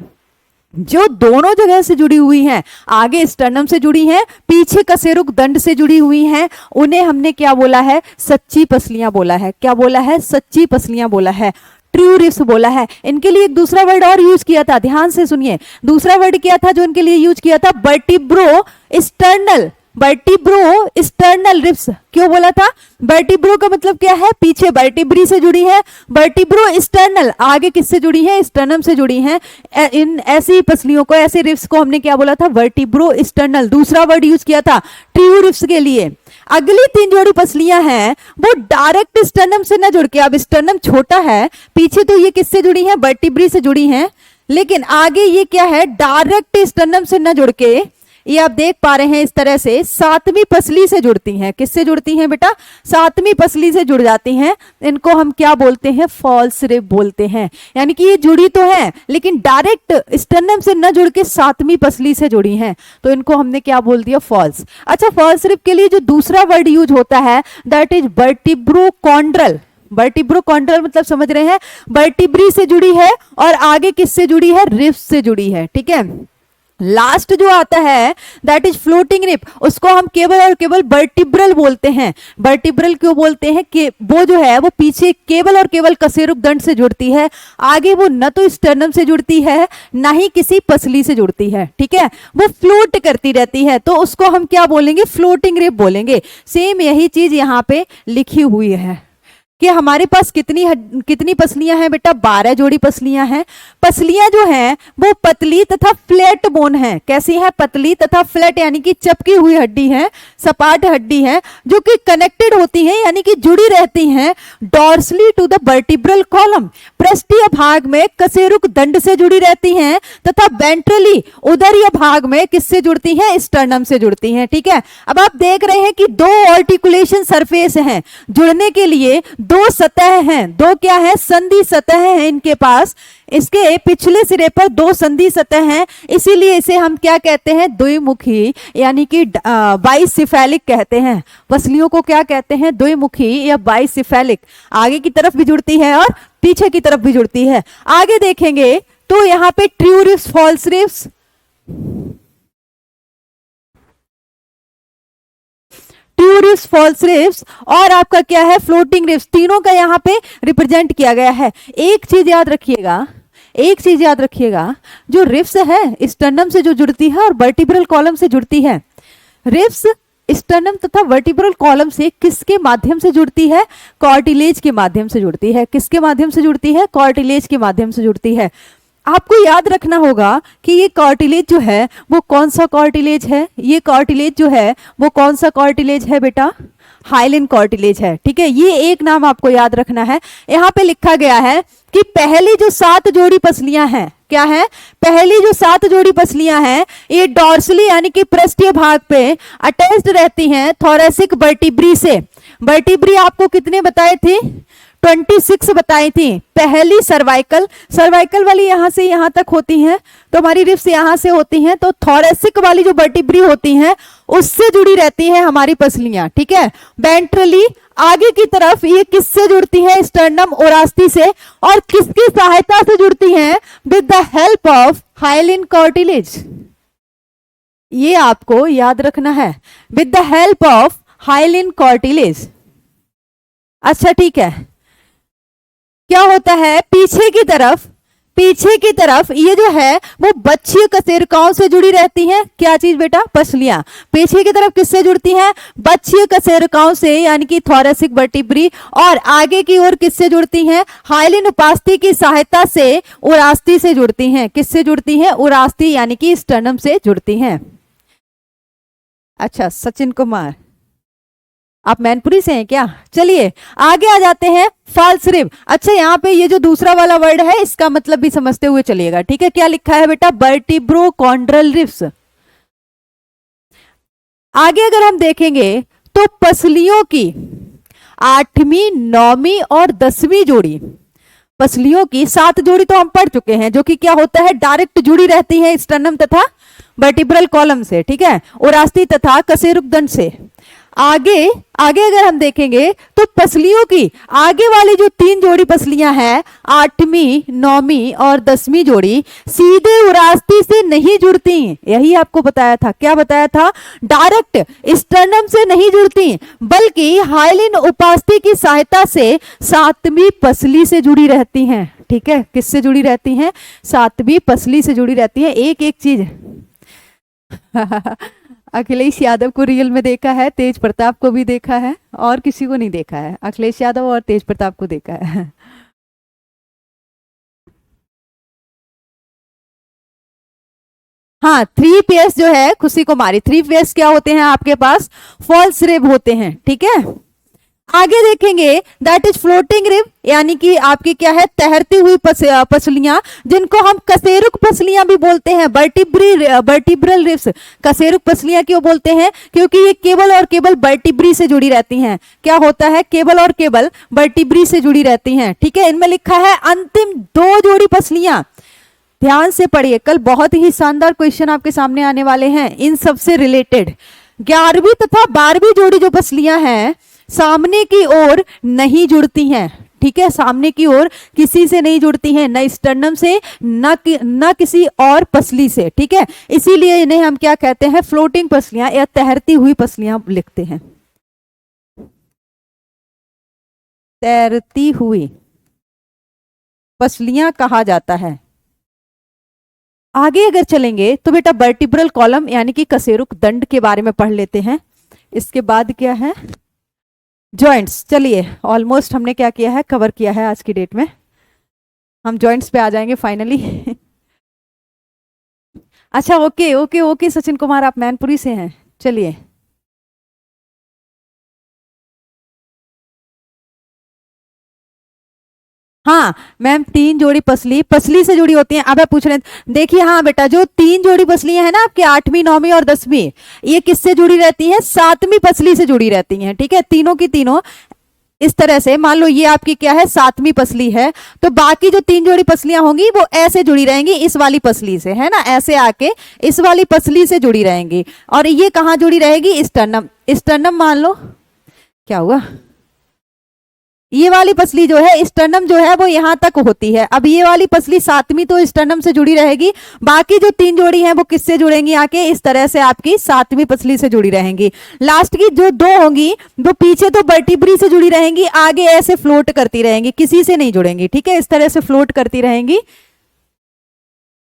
जो दोनों जगह से जुड़ी हुई हैं, आगे स्टर्नम से जुड़ी हैं, पीछे कशेरुक दंड से जुड़ी हुई हैं, उन्हें हमने क्या बोला है? सच्ची पसलियां बोला है। क्या बोला है? सच्ची पसलियां बोला है, ट्रू रिफ्स बोला है। इनके लिए एक दूसरा वर्ड और यूज किया था, ध्यान से सुनिए। दूसरा वर्ड क्या था जो इनके लिए यूज किया था? Vertebro sternal vertebro sternal ribs, क्यों बोला था? वर्टिब्रो का मतलब क्या है? पीछे वर्टिब्री से जुड़ी है। वर्टिब्रो स्टर्नल आगे किससे जुड़ी है? स्टर्नम से जुड़ी है। इन ऐसी पसलियों को, ऐसे रिब्स को हमने क्या बोला था? Vertebro sternal. दूसरा वर्ड यूज किया था ट्रू रिब्स के लिए। अगली 3 जोड़ी पसलियां हैं वो डायरेक्ट स्टर्नम से ना जुड़ के, अब स्टर्नम छोटा है, पीछे तो ये किससे जुड़ी है? वर्टिब्री से जुड़ी हैं, लेकिन आगे ये क्या है? डायरेक्ट स्टर्नम से ना जुड़ के, ये आप देख पा रहे हैं इस तरह से 7वीं पसली से जुड़ती हैं। किससे जुड़ती हैं बेटा? 7वीं पसली से जुड़ जाती हैं। इनको हम क्या बोलते हैं? फॉल्स रिब बोलते हैं। यानी कि ये जुड़ी तो है लेकिन डायरेक्ट स्टर्नम से न जुड़ के 7वीं पसली से जुड़ी हैं, तो इनको हमने क्या बोल दिया? फॉल्स। अच्छा, फॉल्स रिब के लिए जो दूसरा वर्ड यूज होता है दैट इज वर्टिब्रोकॉन्ड्रल। वर्टिब्रोकॉन्ड्रल मतलब समझ रहे हैं? वर्टिब्री से जुड़ी है और आगे किससे जुड़ी है? रिब्स से जुड़ी है। ठीक है, लास्ट जो आता है दैट इज फ्लोटिंग रिब, उसको हम केवल और केवल वर्टिब्रल बोलते हैं। वर्टिब्रल क्यों बोलते हैं? कि वो जो है वो पीछे केवल और केवल कशेरुक दंड से जुड़ती है, आगे वो न तो स्टर्नम से जुड़ती है ना ही किसी पसली से जुड़ती है। ठीक है, वो फ्लोट करती रहती है, तो उसको हम क्या बोलेंगे? फ्लोटिंग रिब बोलेंगे। सेम यही चीज यहाँ पे लिखी हुई है कि हमारे पास कितनी पसलियां हैं बेटा? 12 जोड़ी पसलियां हैं। पसलियां जो हैं वो पतली तथा फ्लैट बोन हैं। कैसी है? पतली तथा फ्लैट, यानी कि चपकी हुई हड्डी है, सपाट हड्डी है, जो कि कनेक्टेड होती हैं, यानी कि जुड़ी रहती हैं dorsally to the vertebral column. पृष्ठीय भाग में कशेरुक दंड से जुड़ी रहती हैं तथा वेंट्रली उदरीय भाग में किससे जुड़ती हैं? स्टर्नम से जुड़ती हैं। ठीक है, अब आप देख रहे हैं कि 2 आर्टिकुलेशन सरफेस हैं। जुड़ने के लिए 2 सतह हैं। 2 क्या है? संधि सतह हैं इनके पास। इसके पिछले सिरे पर 2 संधि सतह हैं, इसीलिए इसे हम क्या कहते हैं? द्विमुखी यानी कि बाइसिफेलिक कहते हैं। पसलियों को क्या कहते हैं? द्विमुखी या बाइसिफेलिक। आगे की तरफ भी जुड़ती है और पीछे की तरफ भी जुड़ती है। आगे देखेंगे तो यहाँ पे true ribs, false ribs, true ribs, false ribs और आपका क्या है? फ्लोटिंग रिब्स, तीनों का यहाँ पे रिप्रेजेंट किया गया है। एक चीज याद रखिएगा, एक चीज याद रखिएगा, जो रिब्स है स्टर्नम से जो जुड़ती है और वर्टिब्रल कॉलम से जुड़ती है। रिब्स स्टर्नम तथा वर्टिब्रल कॉलम से किसके माध्यम से जुड़ती है? कार्टिलेज के माध्यम से जुड़ती है। किसके माध्यम से जुड़ती है? कार्टिलेज के माध्यम से जुड़ती है। आपको याद रखना होगा कि ये कार्टिलेज जो है वो कौन सा कार्टिलेज है? ये कार्टिलेज जो है वो कौन सा कार्टिलेज है बेटा? हाइलिन कार्टिलेज है। ठीक है, ये एक नाम आपको याद रखना है। यहाँ पे लिखा गया है कि पहली जो 7 जोड़ी पसलियां हैं, क्या है? पहली जो 7 जोड़ी पसलियां हैं ये डॉर्सली यानी कि पृष्ठीय भाग पे अटैच्ड रहती हैं थोरैसिक वर्टिब्री से। वर्टिब्री आपको कितने बताए थे? 26 बताई थी। पहली सर्वाइकल, सर्वाइकल वाली यहां से यहां तक होती हैं, तो हमारी रिब्स यहां से होती हैं, तो थोरैसिक वाली जो वर्टिब्री होती हैं उससे जुड़ी रहती हैं हमारी पसलियां। ठीक है, वेंट्रली आगे की तरफ ये किससे जुड़ती हैं? स्टर्नम ओरास्टी से। और किसकी सहायता से जुड़ती हैं? With the help of hyaline cartilage. ये आपको याद रखना है, with the help of hyaline cartilage. अच्छा ठीक है, क्या होता है? पीछे की तरफ ये जो है वो बच्छिय कशेरुकाओं से जुड़ी रहती हैं। क्या चीज बेटा? पसलियां। पीछे की तरफ किससे जुड़ती हैं? बच्छिय कशेरुकाओं से, यानी कि थोरैसिक वर्टिब्री। और आगे की ओर किससे जुड़ती हैं? हाइलिन उपास्थि की सहायता से उरास्ती से जुड़ती हैं। किससे जुड़ती हैं? उरास्ती यानी कि स्टर्नम से जुड़ती हैं। अच्छा सचिन कुमार, आप मैनपुरी से हैं क्या? चलिए आगे आ जाते हैं। False rib. अच्छा, यहाँ पे ये जो दूसरा वाला वर्ड है इसका मतलब भी समझते हुए चलिएगा। ठीक है, क्या लिखा है बेटा? वर्टिब्रोकॉन्ड्रल रिब्स। आगे अगर हम देखेंगे तो पसलियों की 8वीं, 9वीं और 10वीं जोड़ी, पसलियों की 7 जोड़ी तो हम पढ़ चुके हैं, जो कि क्या होता है? डायरेक्ट जुड़ी रहती है स्टर्नम तथा वर्टिब्रल कॉलम से। ठीक है, उरास्ती तथा कशेरुक दंड से। आगे अगर हम देखेंगे तो पसलियों की आगे वाली जो 3 जोड़ी पसलियां हैं, 8वीं, 9वीं और 10वीं जोड़ी, सीधे उरास्ती से नहीं जुड़ती। यही आपको बताया था। क्या बताया था? डायरेक्ट स्टर्नम से नहीं जुड़ती, बल्कि हाइलिन उपास्थि की सहायता से 7वीं पसली से जुड़ी रहती हैं। ठीक है, किससे जुड़ी रहती हैं? 7वीं पसली से जुड़ी रहती है। एक एक चीज अखिलेश यादव को रियल में देखा है, तेज प्रताप को भी देखा है, और किसी को नहीं देखा है। अखिलेश यादव और तेज प्रताप को देखा है। हाँ, थ्री पेयर्स जो है खुशी कुमारी, थ्री पेयर्स क्या होते हैं आपके पास? फॉल्स रिब होते हैं, ठीक है। आगे देखेंगे दैट इज फ्लोटिंग रिब, यानी कि आपकी क्या है? तैरती हुई पसलियां, जिनको हम कशेरुक पसलियां भी बोलते हैं, वर्टिब्रल रिब्स। कशेरुक पसलियां क्यों बोलते हैं? क्योंकि ये केबल और केबल वर्टिब्री से जुड़ी रहती हैं। क्या होता है? केबल और केबल वर्टिब्री से जुड़ी रहती हैं, ठीक है। इनमें लिखा है अंतिम दो जोड़ी पसलियां। ध्यान से पढ़िए, कल बहुत ही शानदार क्वेश्चन आपके सामने आने वाले हैं इन सबसे रिलेटेड। 11वीं तथा 12वीं जोड़ी जो पसलियां हैं सामने की ओर नहीं जुड़ती हैं, ठीक है। सामने की ओर किसी से नहीं जुड़ती हैं, न स्टर्नम से न किसी और पसली से, ठीक है। इसीलिए इन्हें हम क्या कहते हैं? फ्लोटिंग पसलियां या तैरती हुई पसलियां लिखते हैं। तैरती हुई पसलियां कहा जाता है। आगे अगर चलेंगे तो बेटा वर्टिब्रल कॉलम यानी कि कशेरुक दंड के बारे में पढ़ लेते हैं। इसके बाद क्या है? जॉइंट्स। चलिए, ऑलमोस्ट हमने क्या किया है? कवर किया है आज की डेट में। हम जॉइंट्स पे आ जाएंगे फाइनली। अच्छा, okay okay okay Sachin Kumar, आप मैनपुरी से हैं। चलिए, हाँ मैम, तीन जोड़ी पसली पसली से जुड़ी होती हैं। अब आप पूछ रहे हैं, देखिए हाँ बेटा, जो तीन जोड़ी पसलियां हैं ना आपकी 8वीं 9वीं और 10वीं, ये किससे जुड़ी रहती हैं? 7वीं पसली से जुड़ी रहती हैं, ठीक है। तीनों की तीनों इस तरह से, मान लो ये आपकी क्या है? 7वीं पसली है, तो बाकी जो तीन जोड़ी पसलियां होंगी वो ऐसे जुड़ी रहेंगी इस वाली पसली से, है ना। ऐसे आके इस वाली पसली से जुड़ी रहेंगी। और ये कहां जुड़ी रहेगी? स्टर्नम। स्टर्नम मान लो, क्या हुआ? ये वाली पसली जो है स्टर्नम जो है वो यहां तक होती है। अब ये वाली पसली 7वीं तो स्टर्नम से जुड़ी रहेगी, बाकी जो तीन जोड़ी हैं वो किससे जुड़ेंगी? आके इस तरह से आपकी 7वीं पसली से जुड़ी रहेंगी। लास्ट की जो दो होंगी वो पीछे तो वर्टिब्री से जुड़ी रहेंगी, आगे ऐसे फ्लोट करती रहेंगी, किसी से नहीं जुड़ेंगी, ठीक है। इस तरह से फ्लोट करती रहेंगी।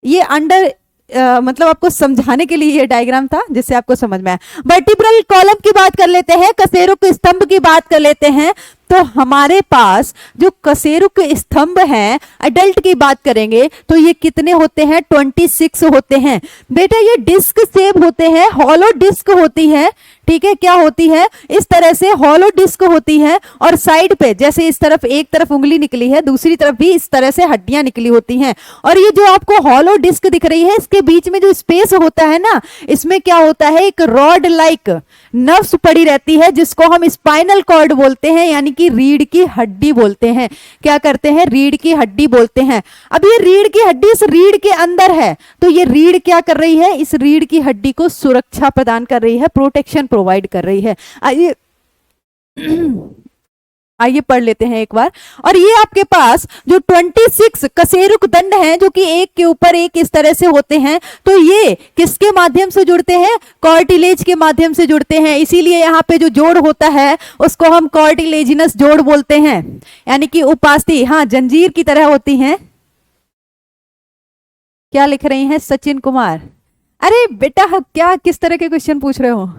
ये अंडर मतलब आपको समझाने के लिए ये डायग्राम था जिससे आपको समझ में आया। वर्टिब्रल कॉलम की बात कर लेते हैं, कशेरुक स्तंभ की बात कर लेते हैं। तो हमारे पास जो कशेरुक स्तंभ हैं, अडल्ट की बात करेंगे तो ये कितने होते हैं? 26 होते हैं। बेटा ये डिस्क शेप होते हैं, हॉलो डिस्क होती है, ठीक है। क्या होती है? इस तरह से हॉलो डिस्क होती है, और साइड पे जैसे इस तरफ एक तरफ उंगली निकली है, दूसरी तरफ भी इस तरह से हड्डियां निकली होती हैं। और ये जो आपको हॉलो डिस्क दिख रही है, इसके बीच में जो स्पेस होता है ना, इसमें क्या होता है? एक रॉड लाइक नर्व्स पड़ी रहती है, जिसको हम स्पाइनल कॉर्ड बोलते हैं, यानी कि रीढ़ की हड्डी बोलते हैं। क्या करते हैं? रीढ़ की हड्डी बोलते हैं। अब ये रीढ़ की हड्डी इस रीढ़ के अंदर है, तो ये रीढ़ क्या कर रही है? इस रीढ़ की हड्डी को सुरक्षा प्रदान कर रही है, प्रोटेक्शन प्रोवाइड कर रही है। आइए आइए पढ़ लेते हैं एक बार। और ये आपके पास जो 26 कशेरुक दंड हैं, जो कि एक के ऊपर एक इस तरह से होते हैं, तो ये किसके माध्यम से जुड़ते हैं? कॉर्टिलेज के माध्यम से जुड़ते हैं। इसीलिए यहाँ पे जो जोड़ होता है उसको हम कॉर्टिलेजिनस जोड़ बोलते हैं, यानी कि उपास्थि, हाँ जंजीर की तरह होती हैं। क्या लिख रही हैं सचिन कुमार? अरे बेटा, क्या किस तरह के क्वेश्चन पूछ रहे हो?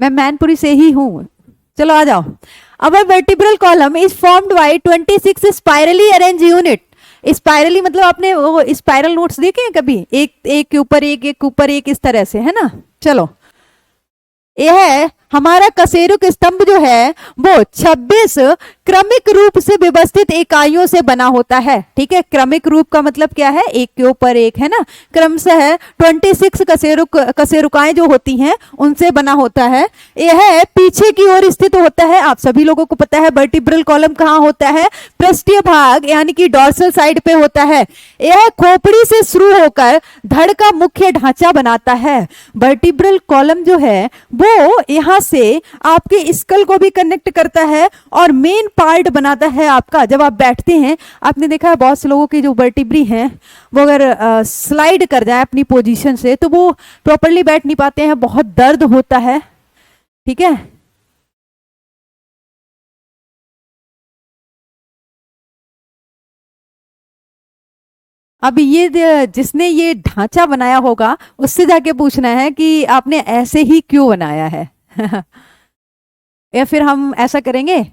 मैं मैनपुरी से ही हूं। चलो आ जाओ। अब vertebral column is formed by 26 spirally arrange unit. Spirally मतलब आपने वो स्पाइरल नोट्स देखे हैं कभी? एक एक के ऊपर एक, एक ऊपर एक, इस तरह से, है ना। चलो, यह है हमारा कशेरुक स्तंभ जो है वो 26 क्रमिक रूप से व्यवस्थित इकाइयों से बना होता है, ठीक है। क्रमिक रूप का मतलब क्या है? एक के ऊपर एक, है ना। क्रमशः 26 कशेरुकाएं जो होती हैं उनसे बना होता है। यह पीछे की ओर स्थित होता है। आप सभी लोगों को पता है वर्टिब्रल कॉलम कहाँ होता है? पृष्ठीय भाग यानी कि डॉर्सल साइड पे होता है। यह खोपड़ी से शुरू होकर धड़ का मुख्य ढांचा बनाता है। वर्टिब्रल कॉलम जो है वो यहां से आपके स्कल को भी कनेक्ट करता है और मेन पार्ट बनाता है आपका। जब आप बैठते हैं, आपने देखा है बहुत से लोगों की जो वर्टिब्री हैं वो अगर स्लाइड कर जाए अपनी पोजीशन से तो वो प्रॉपरली बैठ नहीं पाते हैं, बहुत दर्द होता है, ठीक है। अब ये जिसने ये ढांचा बनाया होगा उससे जाके पूछना है कि आपने ऐसे ही क्यों बनाया है। या फिर हम ऐसा करेंगे,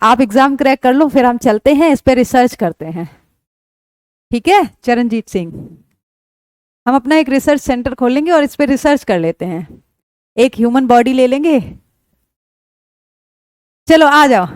आप एग्जाम क्रैक कर लो, फिर हम चलते हैं इस पे रिसर्च करते हैं। ठीक है चरणजीत सिंह, हम अपना एक रिसर्च सेंटर खोलेंगे और इस पे रिसर्च कर लेते हैं। एक ह्यूमन बॉडी ले लेंगे। चलो आ जाओ।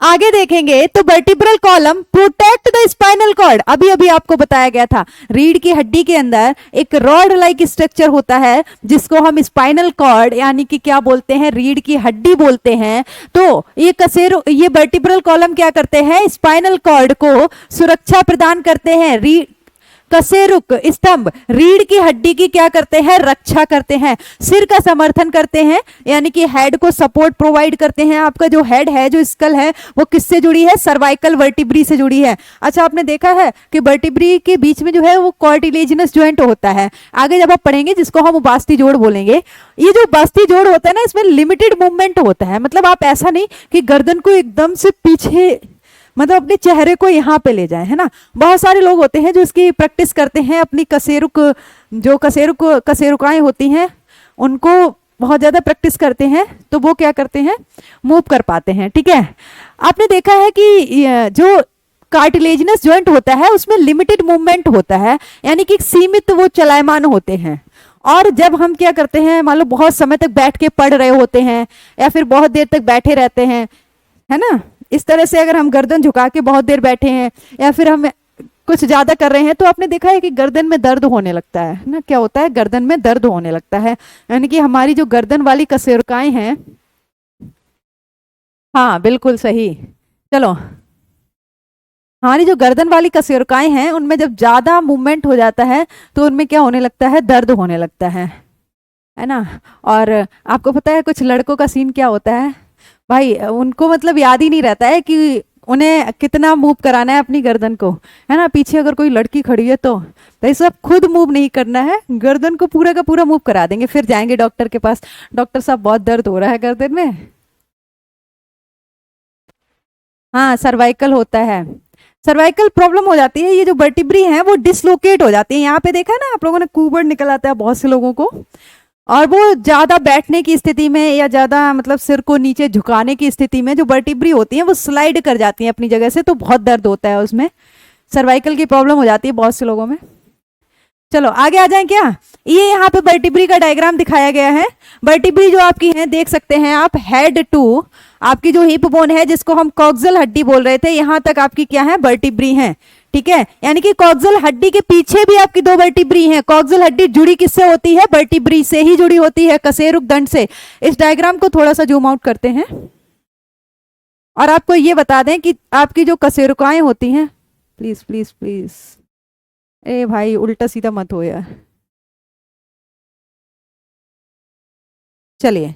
आगे देखेंगे तो vertebral column protect the spinal cord. अभी अभी आपको बताया गया था, रीढ़ की हड्डी के अंदर एक रॉड लाइक स्ट्रक्चर होता है जिसको हम स्पाइनल कॉर्ड यानी कि क्या बोलते हैं, रीढ़ की हड्डी बोलते हैं। तो ये वर्टिब्रल कॉलम क्या करते हैं, स्पाइनल कॉर्ड को सुरक्षा प्रदान करते हैं। कशेरुक स्तंभ रीढ़ की हड्डी की क्या करते हैं, रक्षा करते हैं। सिर का समर्थन करते हैं यानी कि हेड को सपोर्ट प्रोवाइड करते हैं। आपका जो हेड है, जो स्कल है, वो किससे जुड़ी है, सर्वाइकल वर्टिब्री से जुड़ी है। अच्छा आपने देखा है कि वर्टिब्री के बीच में जो है वो कार्टिलेजिनस ज्वाइंट होता है। आगे जब आप पढ़ेंगे जिसको हम उबास्ती जोड़ बोलेंगे, ये जो उबास्ती जोड़ होता है ना, इसमें लिमिटेड मूवमेंट होता है। मतलब आप ऐसा नहीं कि गर्दन को एकदम से पीछे, मतलब अपने चेहरे को यहाँ पे ले जाए, है ना। बहुत सारे लोग होते हैं जो इसकी प्रैक्टिस करते हैं, अपनी कशेरुकाएं होती हैं उनको बहुत ज्यादा प्रैक्टिस करते हैं, तो वो क्या करते हैं, मूव कर पाते हैं। ठीक है, आपने देखा है कि जो कार्टिलेजिनस जॉइंट होता है उसमें लिमिटेड मूवमेंट होता है, यानी कि सीमित वो चलायमान होते हैं। और जब हम क्या करते हैं, मान लो बहुत समय तक बैठ के पढ़ रहे होते हैं या फिर बहुत देर तक बैठे रहते हैं, है ना, इस तरह से अगर हम गर्दन झुका के बहुत देर बैठे हैं या फिर हम कुछ ज्यादा कर रहे हैं, तो आपने देखा है कि गर्दन में दर्द होने लगता है ना। क्या होता है, गर्दन में दर्द होने लगता है, यानी कि हमारी जो गर्दन वाली कशेरुकाएं हैं, हाँ बिल्कुल सही। चलो, हमारी जो गर्दन वाली कशेरुकाएं हैं उनमें जब ज्यादा मूवमेंट हो जाता है तो उनमें क्या होने लगता है, दर्द होने लगता है ना। और आपको पता है कुछ लड़कों का सीन क्या होता है भाई, उनको मतलब याद ही नहीं रहता है कि उन्हें कितना मूव कराना है अपनी गर्दन को, है ना। पीछे अगर कोई लड़की खड़ी है तो भाई सब खुद मूव नहीं करना है, गर्दन को पूरा का पूरा मूव करा देंगे, फिर जाएंगे डॉक्टर के पास, डॉक्टर साहब बहुत दर्द हो रहा है गर्दन में। हाँ सर्वाइकल होता है, सर्वाइकल प्रॉब्लम हो जाती है। ये जो वर्टिब्री है वो डिसलोकेट हो जाती है। यहाँ पे देखा है ना आप लोगों ने, कूबड़ निकल आता है बहुत से लोगों को, और वो ज्यादा बैठने की स्थिति में या ज्यादा मतलब सिर को नीचे झुकाने की स्थिति में जो वर्टिब्री होती है वो स्लाइड कर जाती है अपनी जगह से, तो बहुत दर्द होता है उसमें, सर्वाइकल की प्रॉब्लम हो जाती है बहुत से लोगों में। चलो आगे आ जाएं क्या, ये यहाँ पे वर्टिब्री का डायग्राम दिखाया गया है। वर्टिब्री जो आपकी है देख सकते हैं आप, हेड टू आपकी जो हिप बोन है जिसको हम कॉक्सल हड्डी बोल रहे थे, यहाँ तक आपकी क्या है, वर्टिब्री है। ठीक है, यानी कि कॉक्सल हड्डी के पीछे भी आपकी दो वर्टिब्री हैं। कॉक्सल हड्डी जुड़ी किससे होती है, वर्टिब्री से ही जुड़ी होती है, कशेरुक दंड से। इस डायग्राम को थोड़ा सा जूम आउट करते हैं और आपको ये बता दें कि आपकी जो कशेरुकाएं होती हैं, प्लीज प्लीज प्लीज, ए भाई उल्टा सीधा मत हो यार। चलिए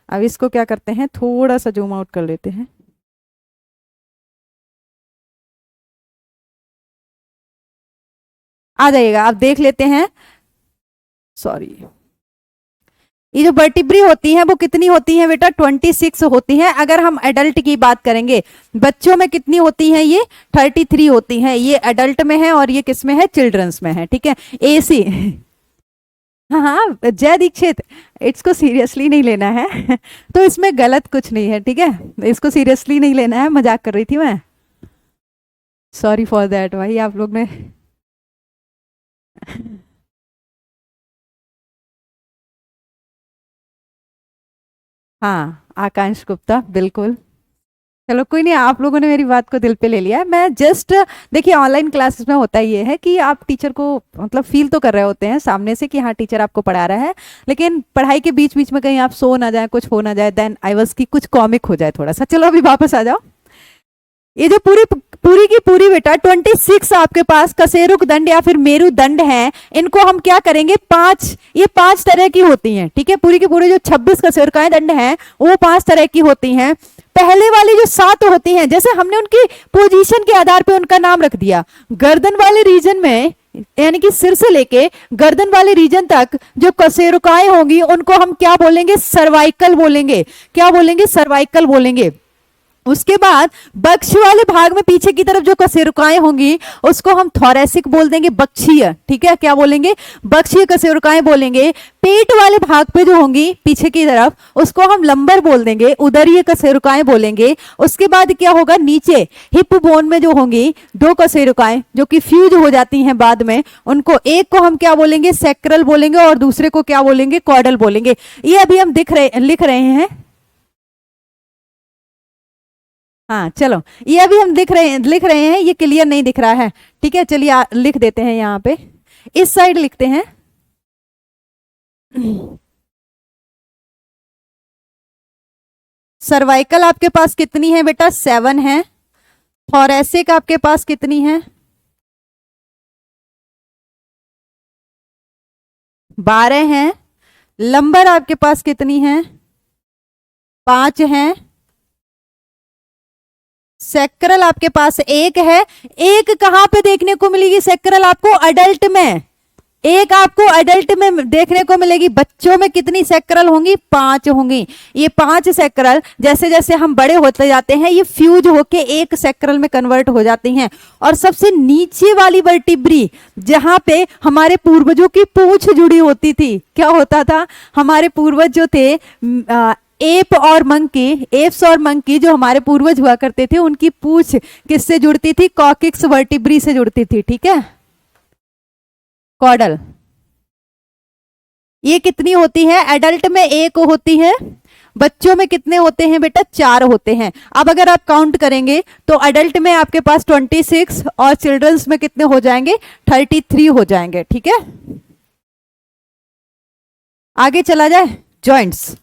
अब इसको क्या करते हैं, थोड़ा सा जूम आउट कर लेते हैं। आ जाइएगा, आप देख लेते हैं। सॉरी, ये जो वर्टिब्री होती है वो कितनी होती है बेटा, 26 होती है। अगर हम एडल्ट की बात करेंगे, बच्चों में कितनी होती है, ये 33 होती है। ये एडल्ट में है और ये किस में है, चिल्ड्रंस में है। ठीक है, एसी हाँ हाँ जय दीक्षित, इसको सीरियसली नहीं लेना है। तो इसमें गलत कुछ नहीं है, ठीक है, इसको सीरियसली नहीं लेना है, मजाक कर रही थी मैं, सॉरी फॉर दैट भाई आप लोग ने। हाँ आकांश गुप्ता बिल्कुल। चलो कोई नहीं, आप लोगों ने मेरी बात को दिल पे ले लिया है। मैं जस्ट देखिए, ऑनलाइन क्लासेस में होता ये है कि आप टीचर को मतलब फील तो कर रहे होते हैं सामने से कि हाँ टीचर आपको पढ़ा रहा है, लेकिन पढ़ाई के बीच बीच में कहीं आप सो ना जाए, कुछ हो ना जाए, देन आई वाज की कुछ कॉमिक हो जाए थोड़ा सा। चलो अभी वापस आ जाओ। ये जो पूरी पूरी की पूरी बेटा 26 आपके पास कशेरुक दंड या फिर मेरुदंड है, इनको हम क्या करेंगे, ये पांच तरह की होती हैं। ठीक है, पूरी की पूरी जो 26 कशेरुकाएं दंड हैं वो 5 तरह की होती हैं। पहले वाली जो 7 होती हैं, जैसे हमने उनकी पोजीशन के आधार पे उनका नाम रख दिया। गर्दन वाले रीजन में यानी कि सिर से लेके गर्दन वाले रीजन तक जो कशेरुकाएं होंगी उनको हम क्या बोलेंगे, सर्वाइकल बोलेंगे। क्या बोलेंगे, सर्वाइकल बोलेंगे। उसके बाद बक्ष वाले भाग में पीछे की तरफ जो कशेरुकाएं होंगी उसको हम थोरेसिक बोल देंगे, बक्षीय। ठीक है, क्या बोलेंगे? बक्षीय कशेरुकाएं बोलेंगे। पेट वाले भाग पे जो होंगी पीछे की तरफ उसको हम लंबर बोल देंगे, उदरीय कशेरुकाएं बोलेंगे। उसके बाद क्या होगा? नीचे हिप बोन में जो होंगी दो कशेरुकाएं जो कि फ्यूज हो जाती हैं बाद में, उनको एक को हम क्या बोलेंगे? सैक्रल बोलेंगे और दूसरे को क्या बोलेंगे? कॉर्डल बोलेंगे। ये अभी हम लिख रहे हैं। हाँ चलो, ये अभी हम लिख रहे हैं, ये क्लियर नहीं दिख रहा है। ठीक है, चलिए लिख देते हैं यहाँ पे, इस साइड लिखते हैं। सर्वाइकल आपके पास कितनी है बेटा? 7 है। थोरेसिक आपके पास कितनी है? 12 है। लंबर आपके पास कितनी है? 5 है। सेक्रल आपके पास 1 है। एक कहां पे देखने को मिलेगी सेक्रल आपको? अडल्ट में। एक आपको अडल्ट में देखने को मिलेगी। बच्चों में कितनी सेक्रल होंगी? 5 होंगी। ये 5 सेक्रल जैसे जैसे हम बड़े होते जाते हैं ये फ्यूज होके एक सेक्रल में कन्वर्ट हो जाती हैं। और सबसे नीचे वाली वर्टिब्री जहां पे हमारे पूर्वजों की पूंछ जुड़ी होती थी, क्या होता था? हमारे पूर्वज जो थे एप और मंकी, एप्स और मंकी जो हमारे पूर्वज हुआ करते थे, उनकी पूंछ किससे जुड़ती थी? कॉकिक्स वर्टिब्री से जुड़ती थी। ठीक है, कॉर्डल। ये कितनी होती है? एडल्ट में 1 होती है। बच्चों में कितने होते हैं बेटा? 4 होते हैं। अब अगर आप काउंट करेंगे तो अडल्ट में आपके पास 26 और चिल्ड्रंस में कितने हो जाएंगे? 33 हो जाएंगे। ठीक है, आगे चला जाए। जॉइंट्स,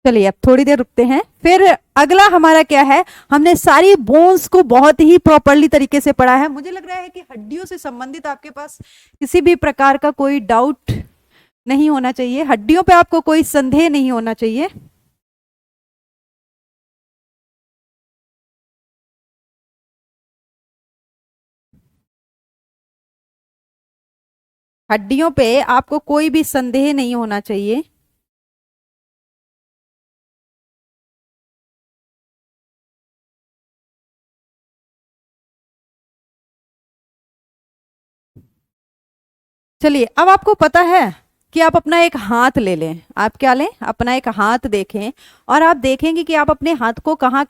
चलिए अब थोड़ी देर रुकते हैं। फिर अगला हमारा क्या है? हमने सारी बोन्स को बहुत ही प्रॉपरली तरीके से पढ़ा है। मुझे लग रहा है कि हड्डियों से संबंधित आपके पास किसी भी प्रकार का कोई डाउट नहीं होना चाहिए, हड्डियों पे आपको कोई संदेह नहीं होना चाहिए। हड्डियों पे आपको कोई भी संदेह नहीं होना चाहिए। चलिए, अब आपको पता है कि आप अपना एक हाथ ले लें। आप क्या लें? अपना एक हाथ देखें और आप देखेंगे कि आप अपने हाथ को कहां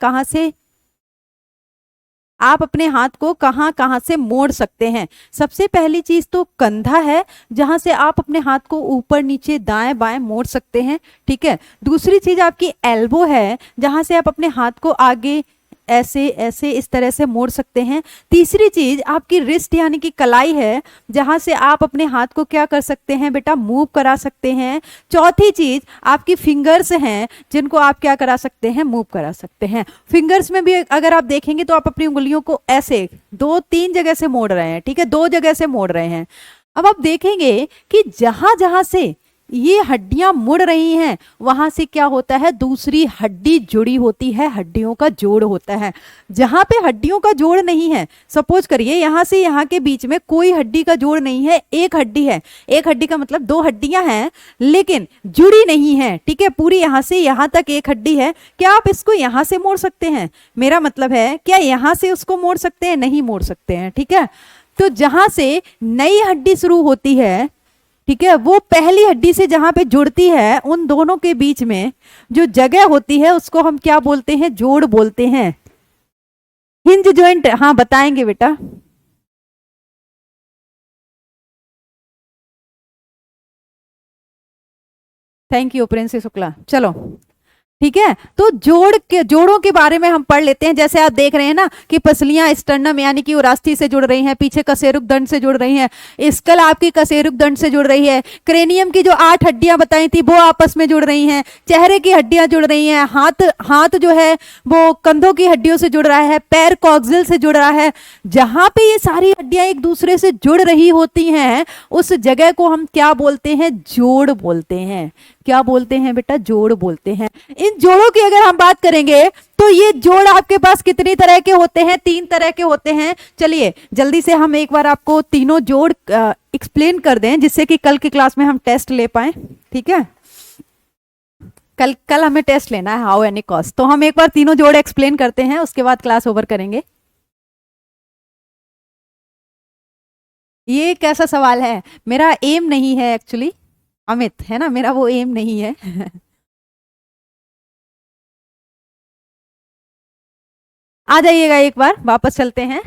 कहां से मोड़ सकते हैं। सबसे पहली चीज तो कंधा है, जहां से आप अपने हाथ को ऊपर नीचे दाएं बाएं मोड़ सकते हैं। ठीक है, दूसरी चीज आपकी एल्बो है, जहां से आप अपने हाथ को आगे ऐसे ऐसे इस तरह से मोड़ सकते हैं। तीसरी चीज आपकी रिस्ट यानी कि कलाई है, जहां से आप अपने हाथ को क्या कर सकते हैं बेटा? मूव करा सकते हैं। चौथी चीज आपकी फिंगर्स हैं, जिनको आप क्या करा सकते हैं? मूव करा सकते हैं। फिंगर्स में भी अगर आप देखेंगे तो आप अपनी उंगलियों को ऐसे 2-3 जगह से मोड़ रहे हैं। ठीक है, 2 जगह से मोड़ रहे हैं। अब आप देखेंगे कि जहां जहां से ये हड्डियां मुड़ रही हैं वहां से क्या होता है? दूसरी हड्डी जुड़ी होती है, हड्डियों का जोड़ होता है। जहां पे हड्डियों का जोड़ नहीं है, सपोज करिए यहां से यहां के बीच में कोई हड्डी का जोड़ नहीं है, एक हड्डी है। एक हड्डी का मतलब 2 हड्डियां हैं लेकिन जुड़ी नहीं है। ठीक है, पूरी यहां से यहां तक एक हड्डी है। क्या आप इसको यहां से मोड़ सकते हैं? मेरा मतलब है क्या यहां से उसको मोड़ सकते हैं? नहीं मोड़ सकते हैं। ठीक है, तो जहां से नई हड्डी शुरू होती है, ठीक है, वो पहली हड्डी से जहां पे जुड़ती है, उन दोनों के बीच में जो जगह होती है उसको हम क्या बोलते हैं? जोड़ बोलते हैं। हिंज जॉइंट, हाँ बताएंगे बेटा। Thank you Prince Shukla. चलो ठीक है, तो जोड़ों के बारे में हम पढ़ लेते हैं। जैसे आप देख रहे हैं ना कि पसलियां स्टर्नम यानी कि उरास्थी से जुड़ रही हैं, पीछे कशेरुक दंड से जुड़ रही हैं, स्कल आपकी कशेरुक दंड से जुड़ रही है, क्रेनियम की जो 8 हड्डियां बताई थी वो आपस में जुड़ रही हैं, चेहरे की हड्डियां जुड़ रही हैं, हाथ जो है वो कंधों की हड्डियों से जुड़ रहा है, पैर कॉक्सिल से जुड़ रहा है। जहां पे ये सारी हड्डियां एक दूसरे से जुड़ रही होती हैं उस जगह को हम क्या बोलते हैं? जोड़ बोलते हैं। क्या बोलते हैं बेटा? जोड़ बोलते हैं। इन जोड़ों की अगर हम बात करेंगे तो ये जोड़ आपके पास कितनी तरह के होते हैं? 3 तरह के होते हैं। चलिए जल्दी से हम एक बार आपको तीनों जोड़ एक्सप्लेन कर दें जिससे कि कल की क्लास में हम टेस्ट ले पाए। ठीक है, कल कल हमें टेस्ट लेना है हाउ एनी कॉस्ट, तो हम एक बार तीनों जोड़ एक्सप्लेन करते हैं, उसके बाद क्लास ओवर करेंगे। ये कैसा सवाल है, मेरा एम नहीं है एक्चुअली, अमित है ना, मेरा वो एम नहीं है। आ जाइएगा, एक बार वापस चलते हैं।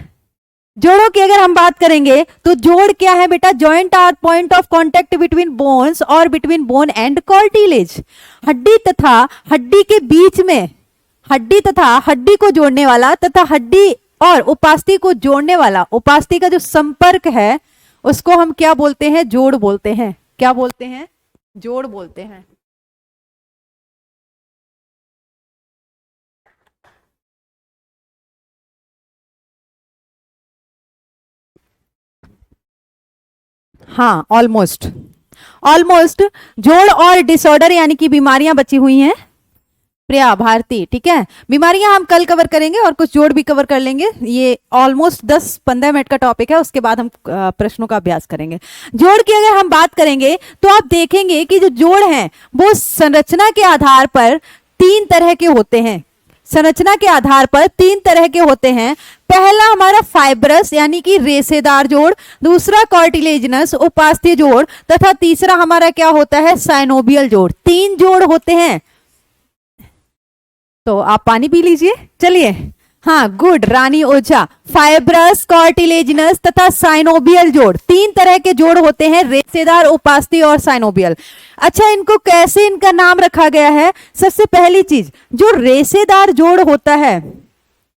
जोड़ों की अगर हम बात करेंगे तो जोड़ क्या है बेटा, joint are point of contact between bones और बिटवीन बोन एंड कार्टिलेज। हड्डी तथा हड्डी के बीच में, हड्डी तथा हड्डी को जोड़ने वाला तथा हड्डी और उपास्थि को जोड़ने वाला, उपास्थि का जो संपर्क है उसको हम क्या बोलते हैं, जोड़ बोलते हैं। क्या बोलते हैं, जोड़ बोलते हैं। हाँ, ऑलमोस्ट ऑलमोस्ट जोड़ और डिसऑर्डर यानी कि बीमारियां बची हुई हैं प्रिया भारती, ठीक है। बीमारियां हम कल कवर करेंगे और कुछ जोड़ भी कवर कर लेंगे। ये ऑलमोस्ट 10-15 मिनट का टॉपिक है, उसके बाद हम प्रश्नों का अभ्यास करेंगे। जोड़ की अगर हम बात करेंगे तो आप देखेंगे कि जो जोड़ हैं वो संरचना के आधार पर तीन तरह के होते हैं। संरचना के आधार पर तीन तरह के होते हैं। पहला हमारा फाइब्रस यानी कि रेशेदार जोड़, दूसरा कार्टिलेजिनस उपास्थीय जोड़, तथा तीसरा हमारा क्या होता है, साइनोबियल जोड़। तीन जोड़ होते हैं। तो आप पानी पी लीजिए, चलिए। हाँ, गुड रानी ओझा। फाइब्रस, कार्टिलेजिनस तथा साइनोबियल जोड़, तीन तरह के जोड़ होते हैं, रेशेदार, उपास्थीय और साइनोबियल। अच्छा, इनको कैसे इनका नाम रखा गया है? सबसे पहली चीज, जो रेशेदार जोड़ होता है,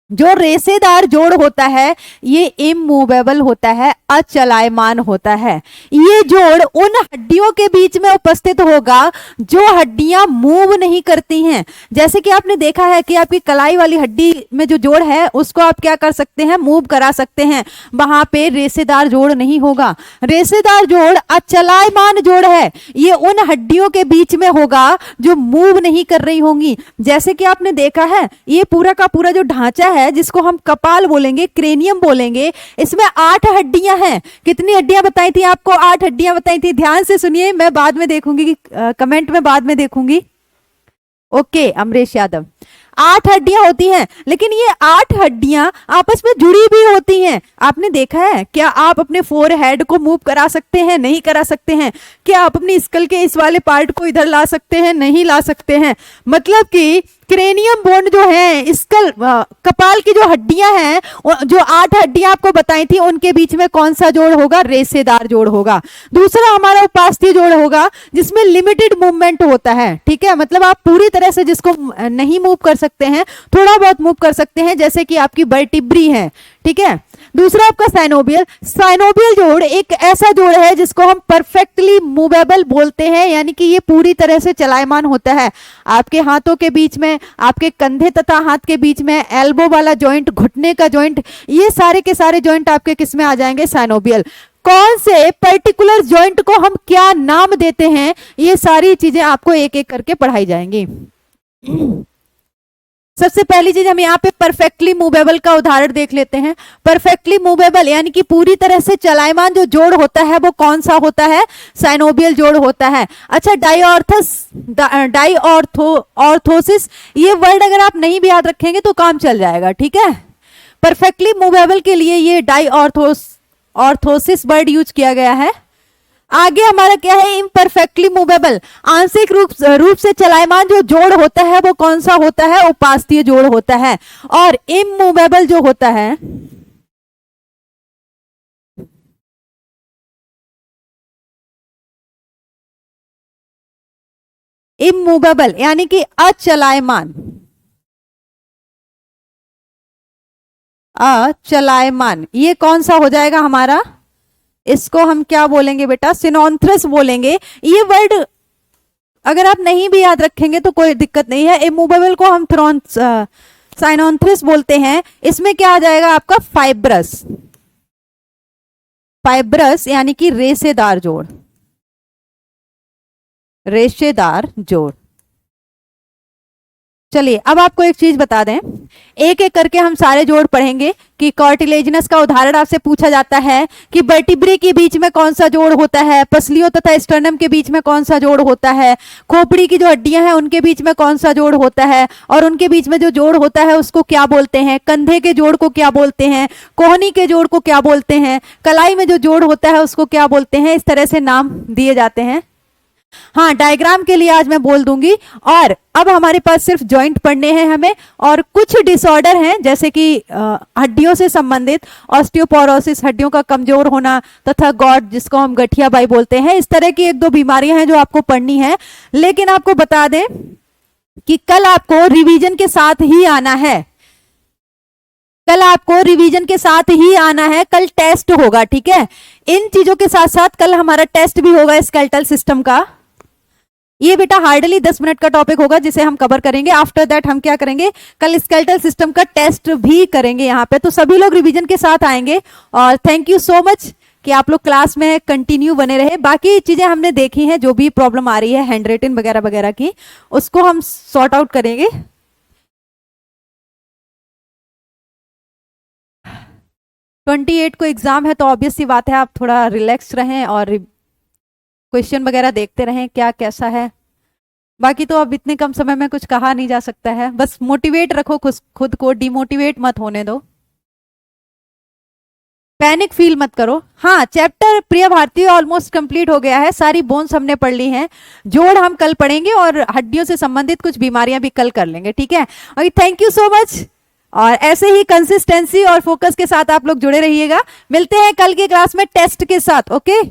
जो रेशेदार जोड़ होता है ये इमूवेबल होता है, अचलायमान होता है। ये जोड़ उन हड्डियों के बीच में उपस्थित होगा जो हड्डियां मूव नहीं करती हैं। जैसे कि आपने देखा है कि आपकी कलाई वाली हड्डी में जो जोड़ है उसको आप क्या कर सकते हैं, मूव करा सकते हैं, वहां पे रेशेदार जोड़ नहीं होगा। रेशेदार जोड़ अचलायमान जोड़ है, ये उन हड्डियों के बीच में होगा जो मूव नहीं कर रही होंगी। जैसे कि आपने देखा है ये पूरा का पूरा जो ढांचा है जिसको हम कपाल बोलेंगे, क्रेनियम बोलेंगे, इसमें 8 हड्डियां हैं। कितनी हड्डियां बताई थी आपको? 8 हड्डियां बताई थी। ध्यान से सुनिए, मैं बाद में देखूंगी, कमेंट में बाद में देखूंगी। ओके, अमरीश यादव, 8 हड्डियां होती हैं, लेकिन ये 8 हड्डियां आपस में जुड़ी भी होती हैं। आपने देखा है, क्या आप अपने फोरहेड को मूव करा सकते हैं? नहीं करा सकते हैं। क्या आप अपनी स्कल के इस वाले पार्ट को इधर ला सकते हैं? नहीं ला सकते हैं। मतलब कि क्रेनियम बोन जो है, स्कल कपाल की जो हड्डियां हैं, जो 8 हड्डियां आपको बताई थी, उनके बीच में कौन सा जोड़ होगा? रेशेदार जोड़ होगा। दूसरा हमारा उपास्थीय जोड़ होगा जिसमें लिमिटेड मूवमेंट होता है, ठीक है। मतलब आप पूरी तरह से जिसको नहीं मूव कर सकते हैं, थोड़ा बहुत मूव कर सकते हैं, जैसे कि आपकी वर्टिब्री है, ठीक है। दूसरा आपका साइनोबियल। साइनोबियल जोड़ एक ऐसा जोड़ है जिसको हम परफेक्टली मूवेबल बोलते हैं, यानी कि ये पूरी तरह से चलायमान होता है। आपके हाथों के बीच में, आपके कंधे तथा हाथ के बीच में, एल्बो वाला जॉइंट, घुटने का जॉइंट, ये सारे के सारे जॉइंट आपके किस में आ जाएंगे? साइनोबियल। कौन से पर्टिकुलर जॉइंट को हम क्या नाम देते हैं, ये सारी चीजें आपको एक एक करके पढ़ाई जाएंगी। सबसे पहली चीज हम यहाँ पे परफेक्टली मूवेबल का उदाहरण देख लेते हैं। परफेक्टली मूवेबल यानी कि पूरी तरह से चलायमान जो जोड़ होता है वो कौन सा होता है? साइनोबियल जोड़ होता है। अच्छा, डाईऑर्थोसिस, ये वर्ड अगर आप नहीं भी याद रखेंगे तो काम चल जाएगा, ठीक है। परफेक्टली मूवेबल के लिए ये डाईऑर्थोसिस वर्ड यूज किया गया है। आगे हमारा क्या है? इम्परफेक्टली मूवेबल, आंशिक रूप से चलायमान जो जोड़ होता है वो कौन सा होता है? उपास्थीय जोड़ होता है। और इमूवेबल जो होता है, इमूवेबल यानी कि अचलायमान, अचलायमान, ये कौन सा हो जाएगा हमारा? इसको हम क्या बोलेंगे बेटा? सिनोंथ्रस बोलेंगे। ये वर्ड अगर आप नहीं भी याद रखेंगे तो कोई दिक्कत नहीं है। इमूवेबल को हम साइनोंथ्रस बोलते हैं। इसमें क्या आ जाएगा आपका? फाइब्रस। फाइब्रस यानी कि रेशेदार जोड़, रेशेदार जोड़। चलिए अब आपको एक चीज बता दें, एक एक करके हम सारे जोड़ पढ़ेंगे कि कार्टिलेजिनस का उदाहरण आपसे पूछा जाता है कि वर्टिब्रे के बीच में कौन सा जोड़ होता है, पसलियों तथा स्टर्नम के बीच में कौन सा जोड़ होता है, खोपड़ी की जो हड्डियां हैं उनके बीच में कौन सा जोड़ होता है, और उनके बीच में जो जोड़ होता है उसको क्या बोलते हैं, कंधे के जोड़ को क्या बोलते हैं, कोहनी के जोड़ को क्या बोलते हैं, कलाई में जो जोड़ होता है उसको क्या बोलते हैं, इस तरह से नाम दिए जाते हैं। हाँ, डायग्राम के लिए आज मैं बोल दूंगी। और अब हमारे पास सिर्फ जॉइंट पढ़ने हैं हमें, और कुछ डिसऑर्डर हैं जैसे कि हड्डियों से संबंधित ऑस्टियोपोरोसिस, हड्डियों का कमजोर होना, तथा गॉट जिसको हम गठिया बाई बोलते हैं, इस तरह की एक दो बीमारियां हैं जो आपको पढ़नी है। लेकिन आपको बता दें कि कल आपको रिवीजन के साथ ही आना है, कल आपको रिवीजन के साथ ही आना है, कल टेस्ट होगा, ठीक है। इन चीजों के साथ साथ कल हमारा टेस्ट भी होगा स्केलेटल सिस्टम का। ये बेटा हार्डली 10 मिनट का टॉपिक होगा जिसे हम कवर करेंगे। आफ्टर दैट हम क्या करेंगे, कल स्केलेटल सिस्टम का टेस्ट भी करेंगे यहाँ पे। तो सभी लोग रिवीजन के साथ आएंगे, और थैंक यू सो मच कि आप लोग क्लास में कंटिन्यू बने रहे। बाकी चीजें हमने देखी हैं, जो भी प्रॉब्लम आ रही है हैंड रिटन वगैरह वगैरह की, उसको हम सॉर्ट आउट करेंगे। 28 को एग्जाम है, तो ऑब्वियस सी बात है आप थोड़ा रिलैक्स रहें और क्वेश्चन वगैरह देखते रहें क्या कैसा है। बाकी तो अब इतने कम समय में कुछ कहा नहीं जा सकता है, बस मोटिवेट रखो खुद को, डिमोटिवेट मत होने दो, पैनिक फील मत करो। हाँ, चैप्टर प्रिय भारती ऑलमोस्ट कंप्लीट हो गया है, सारी बोन्स हमने पढ़ ली हैं, जोड़ हम कल पढ़ेंगे और हड्डियों से संबंधित कुछ बीमारियां भी कल कर लेंगे, ठीक है। और थैंक यू सो मच, और ऐसे ही कंसिस्टेंसी और फोकस के साथ आप लोग जुड़े रहिएगा। मिलते हैं कल की क्लास में टेस्ट के साथ, ओके।